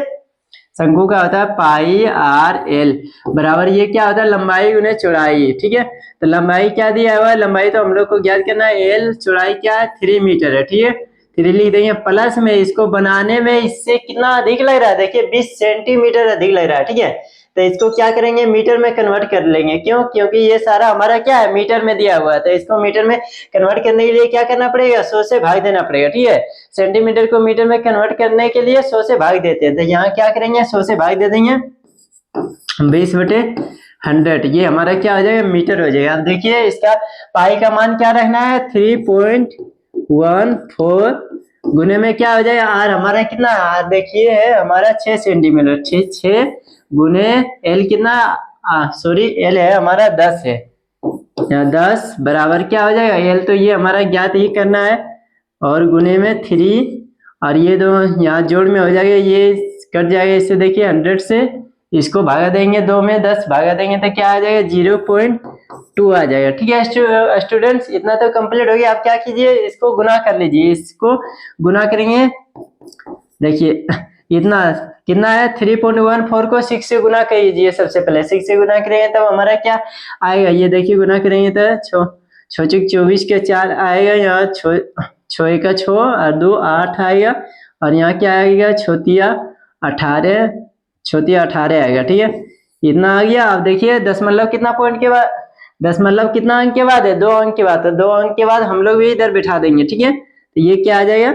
शंकु का होता है पाई आर एल बराबर ये क्या होता है लंबाई गुने चौड़ाई। ठीक है, तो लंबाई क्या दिया हुआ है, लंबाई तो हम लोग को ज्ञात करना है, एल चौड़ाई क्या है 3 मीटर है। ठीक है, 3 लिख देंगे, प्लस में इसको बनाने में इससे कितना अधिक लग रहा है, देखिए 20 सेंटीमीटर अधिक लग रहा है। ठीक है, तो इसको क्या करेंगे मीटर में कन्वर्ट कर लेंगे, क्यों, क्योंकि ये सारा हमारा क्या है मीटर में दिया हुआ है, तो इसको मीटर में कन्वर्ट करने के लिए क्या करना पड़ेगा, 100 से भाग देना पड़ेगा। ठीक है, सेंटीमीटर को मीटर में कन्वर्ट करने के लिए 100 से भाग देते हैं, तो यहाँ क्या करेंगे 100 से भाग दे देंगे 20/100, ये हमारा क्या हो जाएगा मीटर हो जाएगा। अब देखिए इसका पाई का मान क्या रखना है 3.14 गुने में क्या हो जाएगा आर हमारा कितना, आर देखिए है हमारा 6 सेंटीमीटर, 6 गुने एल कितना, सॉरी एल है हमारा 10 है, यहाँ 10 बराबर क्या हो जाएगा, एल तो ये हमारा ज्ञात ही करना है और गुने में 3 और ये दो यहाँ जोड़ में हो जाएगा, ये कट जाएगा इससे, देखिए 100 से इसको भागा देंगे 2 में 10 भागा देंगे तो क्या आ जाएगा 0.2 आ जाएगा। ठीक है स्टूडेंट्स, इतना तो कंप्लीट हो गया। आप क्या कीजिए इसको गुना कर लीजिए, इसको गुना करेंगे, देखिए इतना कितना है 3.14 को 6 से गुना कीजिए, सबसे पहले 6 से गुना करेंगे तब हमारा क्या आएगा, ये देखिए गुना करेंगे तो 24 के 4 आएगा, यहाँ 6 का 6 और 2 8 आएगा और यहाँ क्या आएगा 18 आएगा। ठीक है, इतना आ गया। अब देखिए दशमलव कितना पॉइंट के बाद, दशमलव कितना अंक के बाद है 2 अंक के बाद, तो 2 अंक के बाद हम लोग भी इधर बिठा देंगे। ठीक है, तो ये क्या आ जाएगा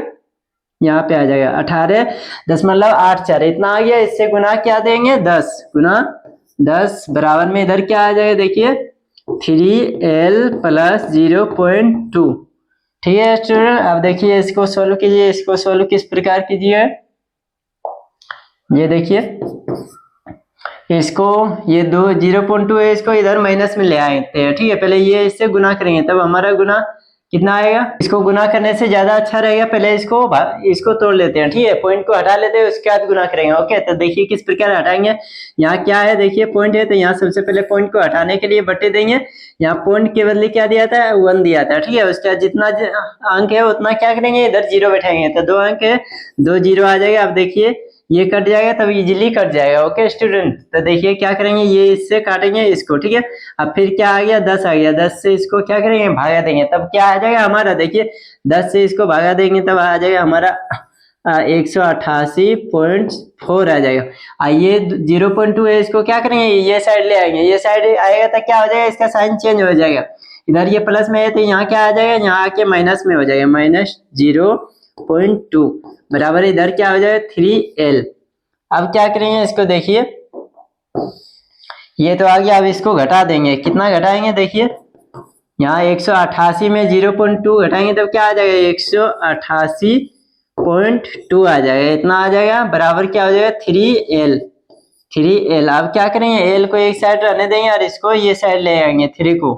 यहाँ पे आ जाएगा 18.84 इतना आ गया, इससे गुना क्या देंगे 10 गुना 10 बराबर में इधर क्या आ जाएगा, देखिए 3L + 0.2। ठीक है स्टूडेंट, अब देखिए इसको सोल्व कीजिए, इसको सोल्व किस प्रकार कीजिए, ये देखिए इसको ये 0.2 है, इसको इधर माइनस में ले आते हैं। ठीक है, पहले ये इससे गुना करेंगे तब हमारा गुना कितना आएगा, इसको गुना करने से ज्यादा अच्छा रहेगा, पहले इसको तोड़ लेते हैं। ठीक है, पॉइंट को हटा लेते हैं उसके बाद गुना करेंगे। ओके, तो देखिए किस प्रकार हटाएंगे, यहाँ क्या है देखिए पॉइंट है, तो यहाँ सबसे पहले पॉइंट को हटाने के लिए बटे देंगे, यहाँ पॉइंट के बदले क्या दिया था 1 दिया था। ठीक है, उसका जितना अंक है उतना क्या करेंगे इधर 0 बैठाएंगे, तो 2 अंक है 2 0 आ जाएगा। अब देखिए ये कट जाएगा तब इजीली कट जाएगा। ओके स्टूडेंट, तो देखिए क्या करेंगे, ये इससे काटेंगे इसको। ठीक है, अब फिर क्या आ गया 10 आ गया, 10 से इसको क्या करेंगे भागा देंगे, तब क्या आ जाएगा हमारा, देखिए 10 से इसको भागा देंगे तब आ जाएगा हमारा 188.4 आ जाएगा। ये 0.2 है, इसको क्या करेंगे ये साइड ले आएंगे, ये साइड आएगा तो क्या हो जाएगा इसका साइन चेंज हो जाएगा, इधर ये प्लस में है तो यहाँ क्या आ जाएगा, यहाँ आके माइनस में हो जाएगा, -0.2 बराबर इधर क्या हो जाएगा 3L। अब क्या करेंगे इसको, देखिए ये तो आ गया, अब इसको घटा देंगे, कितना घटाएंगे देखिए यहाँ 188 में 0.2 घटाएंगे तब क्या आ जाएगा 188.2 आ जाएगा, इतना आ जाएगा बराबर क्या हो जाएगा 3L। अब क्या करेंगे L को एक साइड रहने देंगे और इसको ये साइड ले आएंगे 3 को,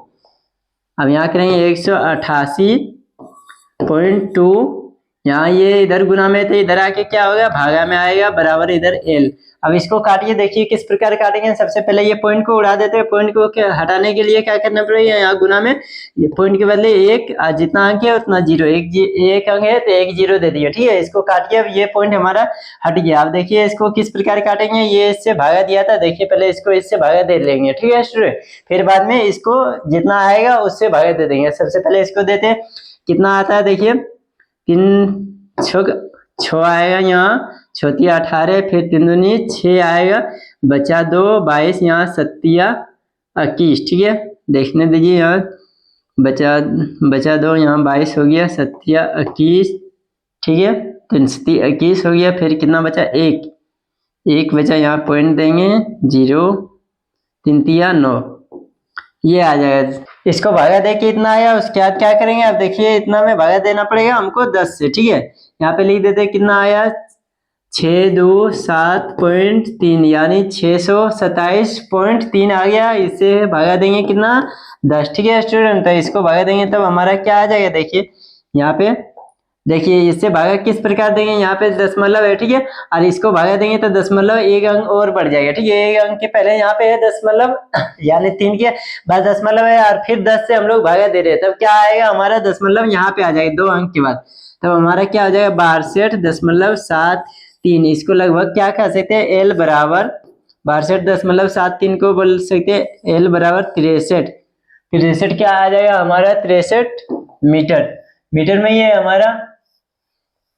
अब यहाँ करेंगे 188.2, यहाँ ये इधर गुना में तो इधर आके क्या होगा भागा में आएगा बराबर इधर L। अब इसको काटिए, देखिए किस प्रकार काटेंगे, सबसे पहले ये पॉइंट को उड़ा देते हैं, पॉइंट को हटाने के लिए क्या करना पड़ेगा, यहाँ गुना में ये पॉइंट के बदले 1 जितना अंक है उतना 0, एक अंक है तो 1 0 दे दिया। ठीक है, इसको काटिए, अब ये पॉइंट हमारा हट गया। अब देखिए इसको किस प्रकार काटेंगे, ये इससे भागा दिया था, देखिए पहले इसको इससे भागा दे लेंगे। ठीक है स्टूडेंट, फिर बाद में इसको जितना आएगा उससे भागा दे देंगे। सबसे पहले इसको देते हैं, कितना आता है देखिए 3 6 आएगा, यहाँ 6 × 18, फिर 3 दूनी 6 आएगा, बचा 2 22, यहाँ 7 × 21। ठीक है, देखने दीजिए यहाँ बचा 2, यहाँ 22 हो गया, 7 × 21। ठीक है, 3 7 21 हो गया, फिर कितना बचा 1 बचा, यहाँ पॉइंट देंगे 0, 3 × 9 ये आ जाएगा। इसको भागा दे के इतना आया, उसके बाद क्या करेंगे, अब देखिए इतना में भागा देना पड़ेगा हमको 10 से। ठीक है, यहाँ पे लिख देते कितना आया 627.3 यानी 627.3 आ गया, इससे भागा देंगे कितना 10। ठीक है स्टूडेंट, तो इसको भागा देंगे तब हमारा क्या आ जाएगा, देखिए यहाँ पे देखिए इससे भागा किस प्रकार देंगे, यहाँ पे दशमलव है। ठीक है, और इसको भागा देंगे तो दशमलव 1 अंक और बढ़ जाएगा। ठीक है, 1 अंक के पहले यहाँ पे है दशमलव यानी 3 के बाद दशमलव है और फिर 10 से हम लोग भागा दे रहे हैं, तब क्या आएगा हमारा दशमलव यहाँ पे आ जाएगा 2 अंक के बाद, तब हमारा क्या हो जाएगा 62.7 3, इसको लगभग क्या कह सकते हैं, एल बराबर 62.73 को बोल सकते हैं एल बराबर 63 क्या आ जाएगा हमारा, 63 मीटर। मीटर में ये हमारा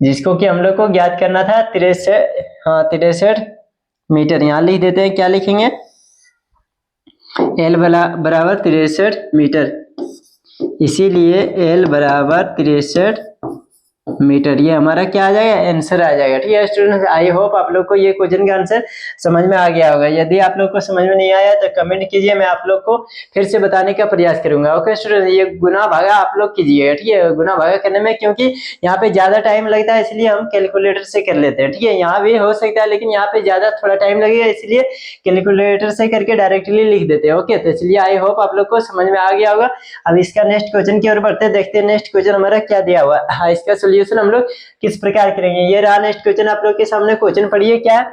जिसको कि हम लोग को ज्ञात करना था 63 मीटर। यहाँ लिख देते हैं, क्या लिखेंगे, एल बराबर 63 मीटर, इसीलिए एल बराबर 63 मीटर। ये हमारा क्या आ जाएगा, आंसर आ जाएगा। ठीक है स्टूडेंट्स, आई होप आप लोग को ये क्वेश्चन का आंसर समझ में आ गया होगा। यदि आप लोग को समझ में नहीं आया तो कमेंट कीजिए, मैं आप लोग को फिर से बताने का प्रयास करूंगा। ओके स्टूडेंट, ये गुना भागा आप लोग कीजिएगा। ठीक है, गुना भागा करने में क्योंकि यहाँ पे ज्यादा टाइम लगता है इसलिए हम कैलकुलेटर से कर लेते हैं। ठीक है, यहाँ भी हो सकता है लेकिन यहाँ पे ज्यादा थोड़ा टाइम लगेगा इसलिए कैलकुलेटर से करके डायरेक्टली लिख देते हैं। ओके, तो चलिए आई होप आप लोग को समझ में आ गया होगा। अब इसका नेक्स्ट क्वेश्चन की ओर बढ़ते हैं, देखते हैं नेक्स्ट क्वेश्चन हमारा क्या दिया हुआ है, इसका सोल्यूशन हम लोग किस प्रकार करेंगे। ये रहा नेक्स्ट क्वेश्चन, आप लोग के सामने क्वेश्चन पढ़िए क्या है।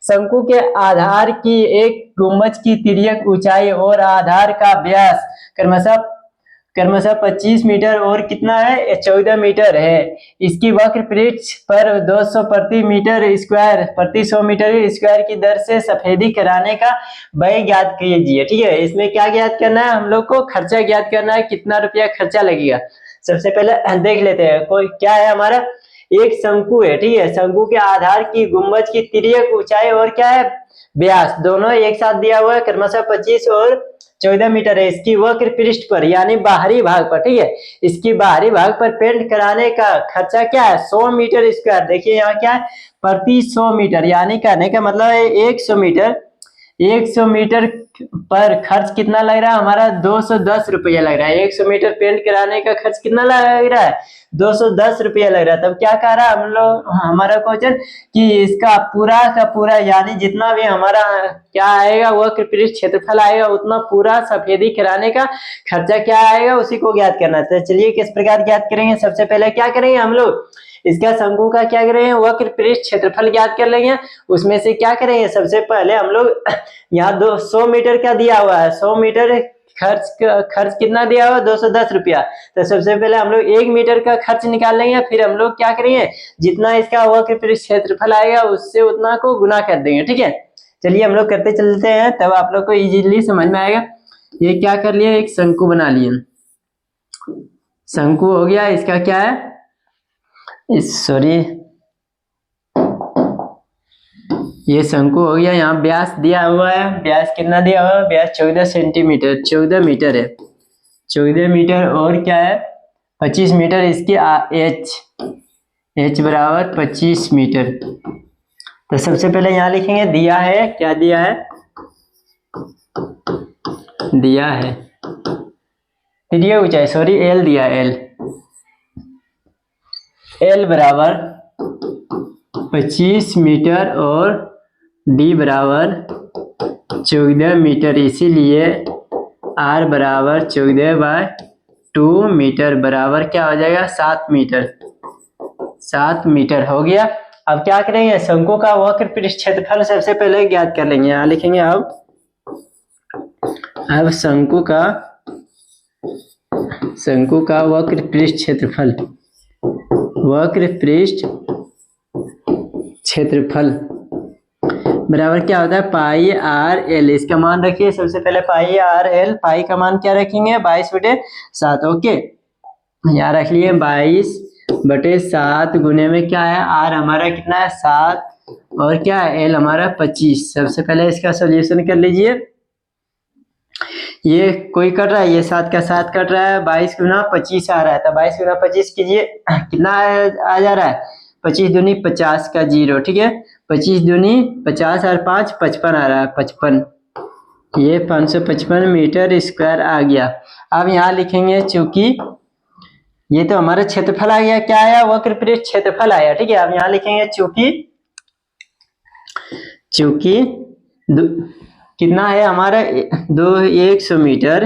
शंकु के आधार की एक गुंबज की तिर्यक ऊंचाई और आधार का व्यास क्रमशः 25 मीटर और कितना है, 14 मीटर है। इसकी वक्र पृष्ठ पर 200 प्रति मीटर स्क्वायर प्रति 100 मीटर स्क्वायर की दर से सफेदी कराने का व्यय ज्ञात कीजिए। ठीक है, इसमें क्या ज्ञात करना है, हम लोग को खर्चा ज्ञात करना है, कितना रुपया खर्चा लगेगा। सबसे पहले देख लेते हैं, कोई क्या है हमारा, एक शंकु है। ठीक है, शंकु के आधार की गुंबज की तिर्यक ऊंचाई और क्या है, व्यास, दोनों एक साथ दिया हुआ है, क्रमशः 25 और 14 मीटर है। इसकी वक्र पृष्ठ पर यानी बाहरी भाग पर, ठीक है, इसकी बाहरी भाग पर पेंट कराने का खर्चा क्या है, 100 मीटर स्क्वायर। देखिए यहाँ क्या है, प्रति 100 मीटर, यानी कहने का मतलब है 100 मीटर पर खर्च कितना लग रहा है हमारा, 210 रुपया लग रहा है। 100 मीटर पेंट कराने का खर्च कितना लग रहा है, 210 रुपया लग रहा है। तब क्या कह रहा है हम लोग, हमारा क्वेश्चन कि इसका पूरा का पूरा यानी जितना भी हमारा क्या आएगा वक्र पृष्ठ क्षेत्रफल आएगा उतना पूरा सफेदी कराने का खर्चा क्या आएगा उसी को ज्ञात करना है। तो चलिए किस प्रकार ज्ञात करेंगे, सबसे पहले क्या करेंगे हम लोग, इसका शंकु का क्या करेंगे, वक्र पृष्ठ क्षेत्रफल ज्ञात कर लेंगे। उसमें से क्या करेंगे, सबसे पहले हम लोग यहाँ 200 मीटर का दिया हुआ है, 100 मीटर खर्च कितना दिया हुआ, 210 रुपया। तो सबसे पहले हम लोग 1 मीटर का खर्च निकाल लेंगे, फिर हम लोग क्या करेंगे, जितना इसका वक्र पृष्ठ क्षेत्रफल आएगा उससे उतना को गुना कर देंगे। ठीक है, चलिए हम लोग करते चलते हैं, तब आप लोग को इजीली समझ में आएगा। ये क्या कर लिया, एक शंकु बना लिए, शंकु हो गया, इसका क्या है, ये शंकु हो गया। यहाँ व्यास दिया हुआ है, व्यास कितना दिया हुआ है, व्यास 14 सेंटीमीटर, 14 मीटर है, 14 मीटर और क्या है 25 मीटर। इसकी एच बराबर 25 मीटर। तो सबसे पहले यहाँ लिखेंगे, दिया है, क्या दिया है, दिया है तिर्यक ऊंचाई, एल दिया, एल बराबर 25 मीटर और डी बराबर 14 मीटर, इसीलिए आर बराबर 14/2 मीटर बराबर क्या हो जाएगा, 7 मीटर, 7 मीटर हो गया। अब क्या करेंगे, शंकु का वक्र पृष्ठ क्षेत्रफल सबसे पहले ज्ञात कर लेंगे। यहाँ लिखेंगे अब शंकु का वक्र पृष्ठ क्षेत्रफल, वक्र पृष्ठ क्षेत्रफल बराबर क्या होता है, पाई आर एल। इसका मान रखिए सबसे पहले पाई आर एल, पाई का मान क्या रखेंगे, 22/7। ओके, यहाँ रख लिए 22/7 गुने में क्या है, आर हमारा कितना है 7 और क्या है एल हमारा 25। सबसे पहले इसका सोल्यूशन कर लीजिए, ये कोई कट रहा है, ये 7 का 7 कट रहा है, 22 गुना 25 आ रहा है। तो 22 गुना 25 कीजिए, कितना आ जा रहा है, 25 दूनी 50 का 0। ठीक है, 25 दूनी 50 और 5 55 आ रहा है, 55, ये 555 मीटर स्क्वायर आ गया। अब यहाँ लिखेंगे, चूंकि ये तो हमारा क्षेत्रफल आ गया, क्या आया, वक्र पृष्ठ क्षेत्रफल आया। ठीक है, अब यहाँ लिखेंगे चूंकि कितना है हमारा 100 मीटर,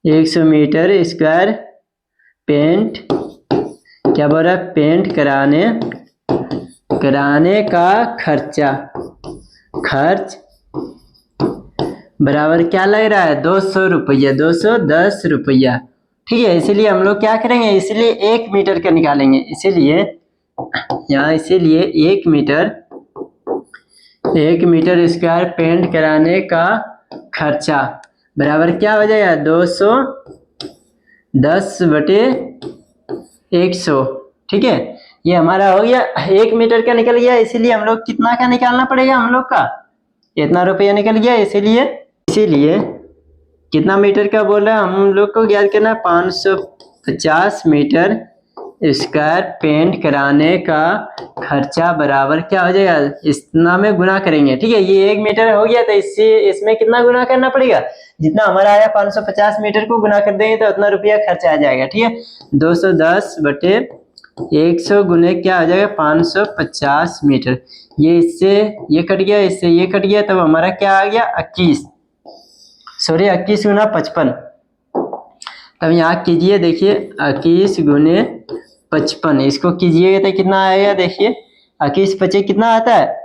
100 मीटर स्क्वायर पेंट क्या बोल रहा है, पेंट कराने का खर्च बराबर क्या लग रहा है, 200 रुपया, 210 रुपया। ठीक है, इसीलिए हम लोग क्या करेंगे, इसलिए 1 मीटर का निकालेंगे, इसीलिए यहाँ इसीलिए 1 मीटर स्क्वायर पेंट कराने का खर्चा बराबर क्या हो जाएगा 210/100। ठीक है, ये हमारा हो गया 1 मीटर का निकल गया। इसीलिए हम लोग कितना का निकालना पड़ेगा, हम लोग का इतना रुपया निकल गया। इसीलिए कितना मीटर का बोल रहा है हम लोग को ज्ञात करना, 550 मीटर स्क्वायर पेंट कराने का खर्चा बराबर क्या हो जाएगा, इतना में गुना करेंगे। ठीक है, ये 1 मीटर हो गया तो इसमें कितना गुना करना पड़ेगा, जितना हमारा आया 550 मीटर को गुना कर देंगे तो उतना रुपया खर्चा आ जाएगा। ठीक है, 210/100 गुने क्या हो जाएगा 550 मीटर। ये इससे ये कट गया, इससे ये कट गया, तब हमारा क्या आ गया 21 गुना 55। तब यहाँ कीजिए, देखिए 21 गुने 55, इसको कीजिएगा तो कितना आएगा, देखिए 21 पचे कितना आता है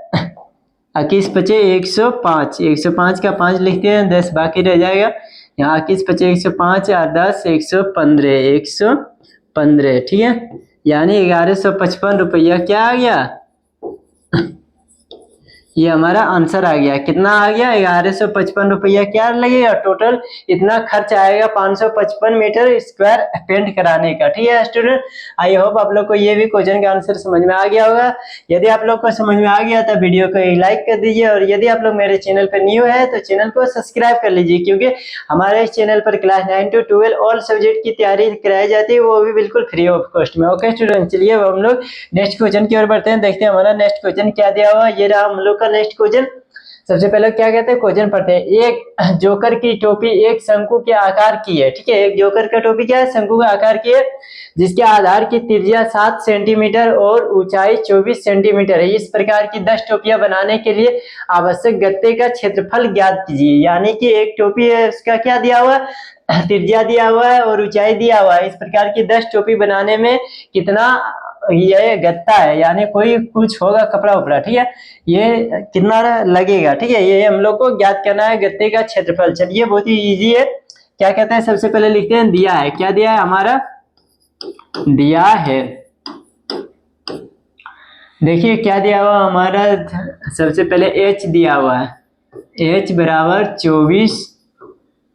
21 पचे 105, 105 का 5 लिखते हैं, 10 बाकी रह जाएगा। यहाँ 21 पचे 105 और 10 115। ठीक है, यानी 1155 रुपया क्या आ गया, ये हमारा आंसर आ गया। कितना आ गया 1155 रुपया क्या लगेगा टोटल, इतना खर्च आएगा 555 मीटर स्क्वायर पेंट कराने का। ठीक है स्टूडेंट, आई होप आप लोग को ये भी क्वेश्चन का आंसर समझ में आ गया होगा। यदि आप लोग को समझ में आ गया तो वीडियो को लाइक कर दीजिए, और यदि आप लोग मेरे चैनल पर न्यू है तो चैनल को सब्सक्राइब कर लीजिए, क्योंकि हमारे इस चैनल पर क्लास 9 to 12 ऑल सब्जेक्ट की तैयारी कराई जाती है, वो भी बिल्कुल फ्री ऑफ कॉस्ट में। ओके स्टूडेंट, चलिए अब हम लोग नेक्स्ट क्वेश्चन की ओर बढ़ते हैं, देखते हैं हमारा नेक्स्ट क्वेश्चन क्या दिया हुआ। ये रहा हम लोग का नेक्स्ट क्वेश्चन। सबसे पहले क्या कहते हैं, क्वेश्चन पढ़ते हैं। एक जोकर की टोपी एक शंकु के आकार की है। ठीक है, एक जोकर का टोपी क्या है, शंकु का आकार की है, जिसके आधार की त्रिज्या 7 सेंटीमीटर और ऊंचाई 24 सेंटीमीटर है। इस प्रकार की 10 टोपियां बनाने के लिए आवश्यक गत्ते का क्षेत्रफल ज्ञात कीजिए। यानी कि एक टोपी है, उसका क्या दिया हुआ है, त्रिज्या दिया हुआ है और ऊंचाई दिया हुआ है। इस प्रकार की 10 टोपी बनाने में कितना ये गत्ता है, यानी कोई कुछ होगा कपड़ा उपड़ा। ठीक है, ये कितना लगेगा। ठीक है, ये हम लोग को ज्ञात करना है गत्ते का क्षेत्रफल। चलिए बहुत ही इजी है। क्या कहते हैं, सबसे पहले लिखते हैं दिया है। क्या दिया है हमारा, दिया है, देखिए क्या दिया हुआ हमारा, सबसे पहले h दिया हुआ है, h बराबर 24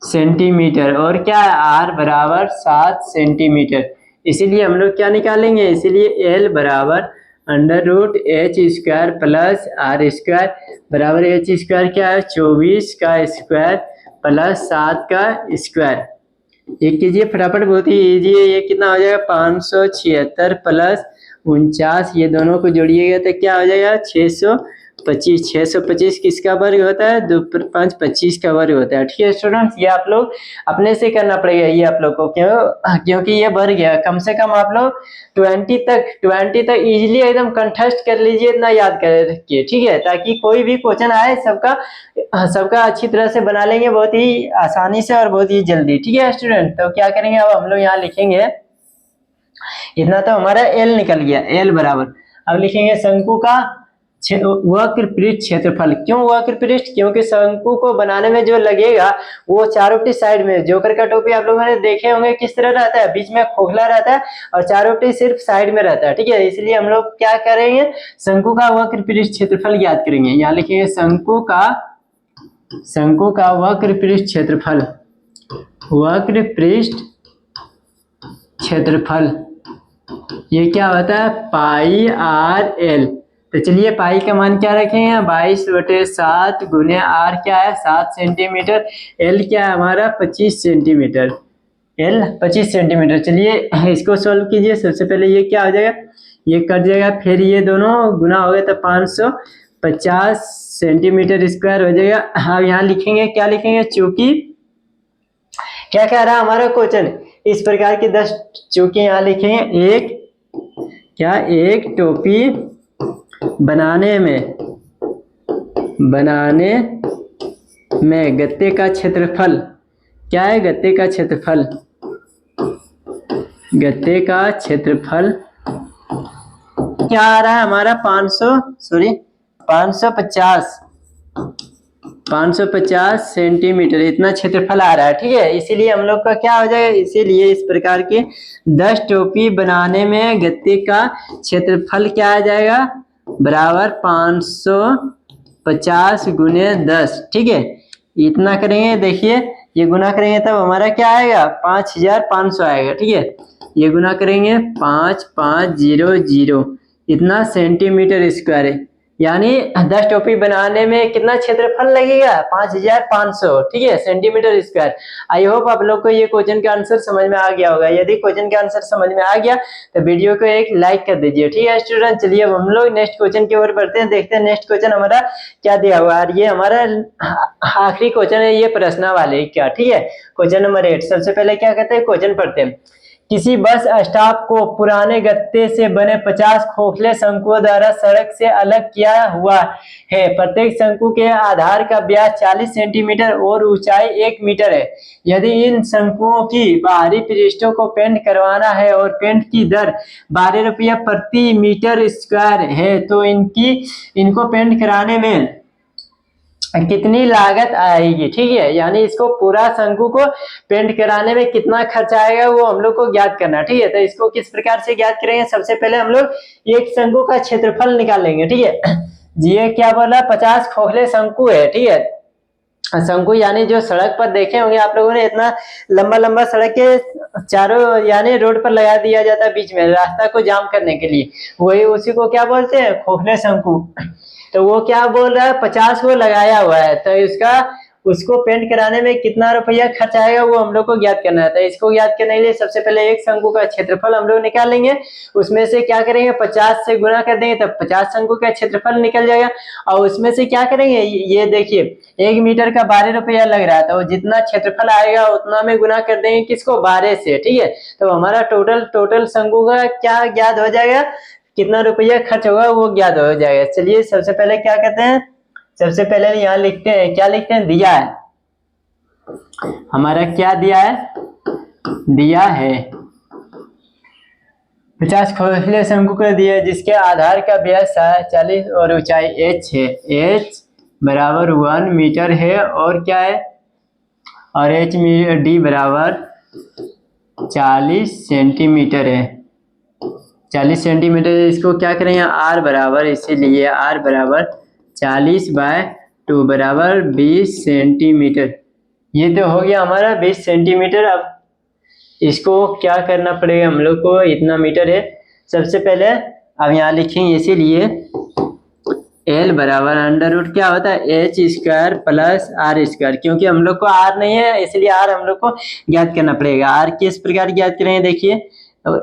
सेंटीमीटर और क्या है r बराबर 7 सेंटीमीटर। इसीलिए हम लोग क्या निकालेंगे, इसीलिए l बराबर √h² प्लस r² बराबर h² क्या है 24 का स्क्वायर प्लस 7 का स्क्वायर। ये कीजिए फटाफट, बहुत ही इजी है। ये कितना हो जाएगा 576 प्लस 49, ये दोनों को जोड़िएगा तो क्या हो जाएगा 625। 625 किसका वर्ग होता है, 2 पर 5 25 का वर्ग होता है। ठीक है स्टूडेंट्स, ये आप लोग अपने से करना पड़ेगा, ये आप लोग को क्योंकि ये वर्ग है। कम से कम आप लोग 20 तक इजीली एकदम कंठस्थ कर लीजिए, इतना याद कर रखिए। ठीक है, ताकि कोई भी क्वेश्चन आए सबका अच्छी तरह से बना लेंगे, बहुत ही आसानी से और बहुत ही जल्दी। ठीक है स्टूडेंट, तो क्या करेंगे अब हम लोग यहाँ लिखेंगे, इतना तो हमारा L निकल गया, L बराबर, अब लिखेंगे शंकु का वक्र पृष्ठ क्षेत्रफल। क्यों वक्र पृष्ठ, क्योंकि शंकु को बनाने में जो लगेगा वो चारों साइड में, जोकर का टोपी आप लोगों ने देखे होंगे किस तरह रहता है, बीच में खोखला रहता है और चारों सिर्फ साइड में रहता है। ठीक है, इसलिए हम लोग क्या करेंगे, शंकु का वक्र पृष्ठ क्षेत्रफल ज्ञात करेंगे। यहाँ लिखेंगे शंकु का वक्र पृष्ठ क्षेत्रफल, वक्र पृष्ठ क्षेत्रफल ये क्या होता है πr/l। तो चलिए पाई का मान क्या रखेंगे, 22/7 गुने r क्या है 7 सेंटीमीटर, l क्या है हमारा 25 सेंटीमीटर, l 25 सेंटीमीटर। चलिए इसको सॉल्व कीजिए। सबसे पहले ये क्या हो जाएगा, ये कट जाएगा, फिर ये दोनों गुना हो गए तो 550 सेंटीमीटर स्क्वायर हो जाएगा। अब यहाँ लिखेंगे, क्या लिखेंगे, चूंकि क्या कह रहा है हमारा क्वेश्चन, इस प्रकार की 10 चूंकि यहाँ लिखेंगे एक टोपी बनाने में गत्ते का क्षेत्रफल क्या है, गत्ते का क्षेत्रफल क्या आ रहा है हमारा 550 550 सेंटीमीटर इतना क्षेत्रफल आ रहा है, ठीक है। इसीलिए हम लोग का क्या हो जाएगा, इसीलिए इस प्रकार के 10 टोपी बनाने में गत्ते का क्षेत्रफल क्या आ जाएगा, बराबर 550 गुने 10, ठीक है। इतना करेंगे, देखिए ये गुना करेंगे तब हमारा क्या आएगा, 5500 आएगा, ठीक है। ये गुना करेंगे 5500 इतना सेंटीमीटर स्क्वायर है, यानी 10 टोपी बनाने में कितना क्षेत्रफल लगेगा, 5500, ठीक है, सेंटीमीटर स्क्वायर। आई होप आप लोग को ये क्वेश्चन का आंसर समझ में आ गया होगा। यदि क्वेश्चन का आंसर समझ में आ गया तो वीडियो को एक लाइक कर दीजिए, ठीक है स्टूडेंट। चलिए अब हम लोग नेक्स्ट क्वेश्चन की ओर बढ़ते हैं, देखते हैं नेक्स्ट क्वेश्चन हमारा क्या दिया हुआ है। ये हमारा आखिरी क्वेश्चन है, ये प्रश्न वाले क्या, ठीक है। क्वेश्चन नंबर 8, सबसे पहले क्या कहते हैं, क्वेश्चन पढ़ते हैं। किसी बस स्टॉप को पुराने गत्ते से बने 50 खोखले शंकुओं द्वारा सड़क से अलग किया हुआ है। प्रत्येक शंकु के आधार का व्यास 40 सेंटीमीटर और ऊंचाई 1 मीटर है। यदि इन शंकुओं की बाहरी पृष्ठों को पेंट करवाना है और पेंट की दर 12 रुपया प्रति मीटर स्क्वायर है, तो इनको पेंट कराने में कितनी लागत आएगी, ठीक है। यानी इसको पूरा शंकु को पेंट कराने में कितना खर्च आएगा वो हम लोग को ज्ञात करना, ठीक है। तो इसको किस प्रकार से ज्ञात करेंगे, सबसे पहले हम लोग एक शंकु का क्षेत्रफल निकालेंगे, ठीक है। ये क्या बोला, 50 खोखले शंकु है, ठीक है। शंकु यानी जो सड़क पर देखे होंगे आप लोगों ने, इतना लंबा लंबा सड़क के चारों यानी रोड पर लगा दिया जाता है बीच में रास्ता को जाम करने के लिए, वही उसी को क्या बोलते हैं, खोखले शंकु। तो वो क्या बोल रहा है, 50 को लगाया हुआ है, तो उसको पेंट कराने में कितना रुपया खर्च आएगा वो हम लोग को ज्ञात करना है। तो इसको ज्ञात करने के लिए सबसे पहले एक शंकु का क्षेत्रफल हम लोग निकालेंगे, उसमें से क्या करेंगे 50 से गुना कर देंगे तब 50 शंकु का क्षेत्रफल निकल जाएगा। और उसमें से क्या करेंगे, ये देखिए 1 मीटर का 12 रुपया लग रहा है, तो जितना क्षेत्रफल आएगा उतना में गुना कर देंगे किसको, 12 से, ठीक है। तो हमारा टोटल शंकु का क्या ज्ञात हो जाएगा, कितना रुपया खर्च होगा वो ज्ञात हो जाएगा। चलिए सबसे पहले क्या कहते हैं, सबसे पहले यहाँ लिखते हैं, क्या लिखते हैं, दिया है हमारा, क्या दिया है, दिया है 50 खोखले शंकु को दिया है जिसके आधार का व्यास 40 और ऊंचाई h है, h बराबर 1 मीटर है, और क्या है, और d बराबर 40 सेंटीमीटर है, 40 सेंटीमीटर। इसको क्या करेंगे, r बराबर, इसीलिए r बराबर 40/2 बराबर 20 सेंटीमीटर। ये तो हो गया हमारा 20 सेंटीमीटर। अब इसको क्या करना पड़ेगा हम लोग को, इतना मीटर है, सबसे पहले अब यहाँ लिखेंगे, इसीलिए L बराबर अंडर रूट क्या होता है, h square plus r square, क्योंकि हम लोग को r नहीं है इसलिए r हम लोग को ज्ञात करना पड़ेगा। r किस प्रकार ज्ञात करेंगे, देखिए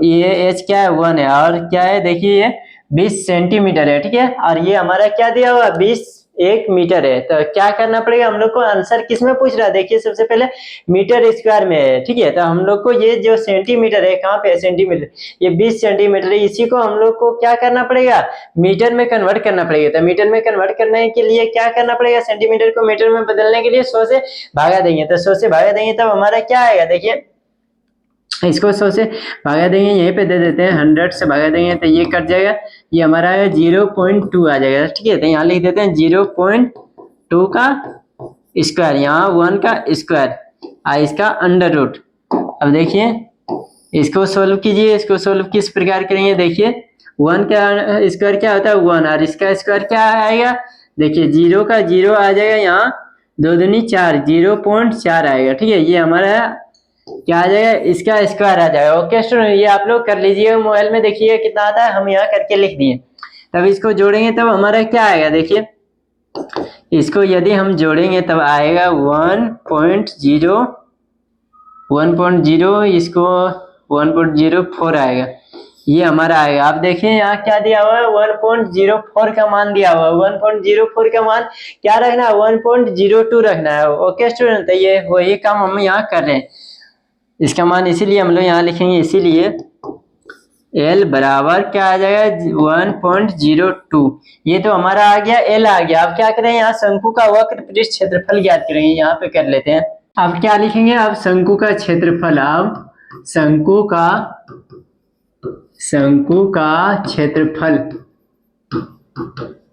ये h क्या है, 1 है, और क्या है, देखिए ये 20 सेंटीमीटर है, ठीक है। और ये हमारा क्या दिया हुआ, 1 मीटर है। तो क्या करना पड़ेगा हम लोग को, आंसर किस में पूछ रहा है, देखिए सबसे पहले मीटर स्क्वायर में है, ठीक है। तो हम लोग को ये जो सेंटीमीटर है, कहाँ पे है सेंटीमीटर, ये 20 सेंटीमीटर है, इसी को हम लोग को क्या करना पड़ेगा, मीटर में कन्वर्ट करना पड़ेगा। तो मीटर में कन्वर्ट करने के लिए क्या करना पड़ेगा, सेंटीमीटर को मीटर में बदलने के लिए 100 से भागा देंगे। तो 100 से भागा देंगे तब हमारा क्या आएगा, देखिए इसको 100 से भागा देंगे, यहीं पे दे देते हैं 100 से भागा देंगे तो ये कट जाएगा, ये हमारा 0.2 आ जाएगा, ठीक है। तो यहाँ लिख देते हैं 0.2 का स्क्वायर, यहाँ 1 का स्क्वायर, इसका अंडर रूट। अब देखिए इसको सोल्व कीजिए, इसको सोल्व किस प्रकार करेंगे, देखिए 1 का स्क्वायर क्या होता है 1, और इसका स्क्वायर क्या आएगा, देखिए 0 का 0 आ जाएगा, यहाँ 2 दूनी 4, 0.4 आएगा, ठीक है। ये हमारा क्या आ जाएगा, इसका स्क्वायर आ जाएगा। ओके स्टूडेंट, ये आप लोग कर लीजिए मोबाइल में, देखिए कितना आता है, हम यहाँ करके लिख दिए। तब इसको जोड़ेंगे तब हमारा क्या आएगा, देखिए इसको यदि हम जोड़ेंगे तब आएगा 1.0, इसको 1.04 आएगा, ये हमारा आएगा। आप देखिए यहाँ क्या दिया हुआ है, 1.04 का मान दिया हुआ है, 1.04 का मान क्या रखना है, 1.02 रखना है। ओके स्टूडेंट, तो ये वही काम हम यहाँ कर रहे हैं, इसका मान इसीलिए हम लोग यहाँ लिखेंगे, इसीलिए L बराबर क्या आ जाएगा 1.02, ये तो हमारा आ गया, L आ गया। अब क्या करें, यहाँ शंकु का वक्र पृष्ठ क्षेत्रफल ज्ञात करेंगे, यहाँ पे कर लेते हैं। अब क्या लिखेंगे, अब शंकु का क्षेत्रफल, अब शंकु का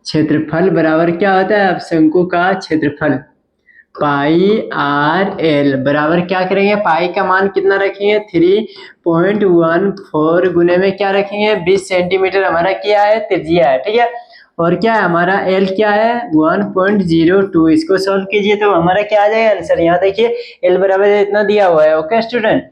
क्षेत्रफल बराबर क्या होता है, अब शंकु का क्षेत्रफल पाई आर एल बराबर क्या करेंगे, पाई का मान कितना रखेंगे 3.14 गुने में क्या रखेंगे 20 सेंटीमीटर हमारा क्या है त्रिज्या है, ठीक है। और क्या है हमारा एल क्या है 1.02। इसको सॉल्व कीजिए तो हमारा क्या आ जाएगा आंसर, यहाँ देखिए एल बराबर इतना दिया हुआ है। ओके स्टूडेंट,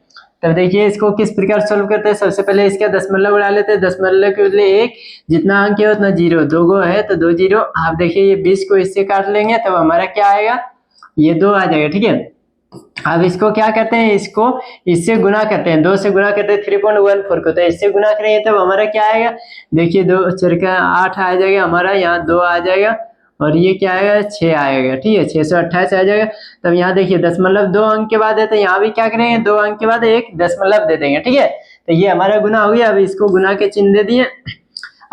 तब देखिए इसको किस प्रकार सॉल्व करते हैं। सबसे पहले इसका दशमलव उड़ा लेते हैं, दशमलव के बदले एक, जितना अंक है उतना जीरो, दो गो है तो दो जीरो। आप देखिए ये 20 को इससे काट लेंगे तब हमारा क्या आएगा, ये 2 आ जाएगा, ठीक है। अब इसको क्या करते हैं, इसको इससे गुना करते हैं, 2 से गुना करते हैं 3.14 को, तो इससे गुना करेंगे तब हमारा क्या आएगा, देखिए 2 4 का 8 आ जाएगा हमारा, यहाँ 2 आ जाएगा और ये क्या आएगा 6 आएगा, ठीक है 628 आ जाएगा। तब यहाँ देखिए दशमलव 2 अंक के बाद है तो यहाँ भी क्या करेंगे 2 अंक के बाद एक दशमलव दे देंगे, ठीक है। तो ये हमारा गुना हो गया। अब इसको गुना के चिन्ह दे दिए।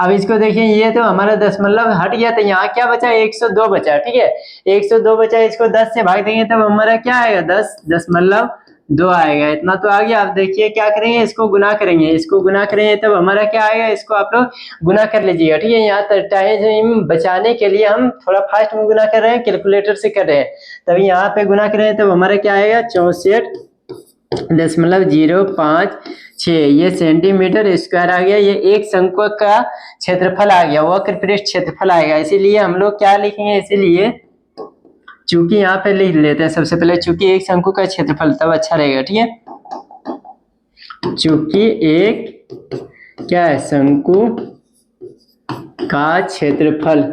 अब इसको देखिए ये तो हमारा दशमलव हट गया तो यहाँ क्या बचा 102 बचा, ठीक है 102 बचा। इसको 10 से भाग देंगे तब हमारा क्या आएगा 10.2 आएगा, इतना तो आ गया। अब देखिए क्या करेंगे, इसको गुना करेंगे, इसको गुना करेंगे तब हमारा क्या आएगा, इसको आप लोग गुना कर लीजिएगा, ठीक है। यहाँ टाइम बचाने के लिए हम थोड़ा फास्ट में गुना कर रहे हैं, कैलकुलेटर से कर रहे हैं। तब यहाँ पे गुना करें तब हमारा क्या आएगा 64.056, ये सेंटीमीटर स्क्वायर आ गया। ये एक शंकु का क्षेत्रफल आ गया, वक्र पृष्ठ क्षेत्रफल आएगा। इसीलिए हम लोग क्या लिखेंगे, इसीलिए चूंकि यहाँ पे लिख लेते हैं सबसे पहले, चूंकि एक शंकु का क्षेत्रफल, तब अच्छा रहेगा, ठीक है। चूंकि एक क्या है शंकु का क्षेत्रफल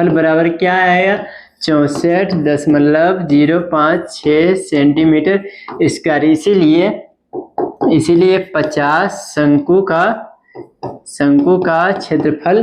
बराबर क्या आएगा 64.056 सेंटीमीटर स्क्वायर। इसीलिए 50 शंकु का क्षेत्रफल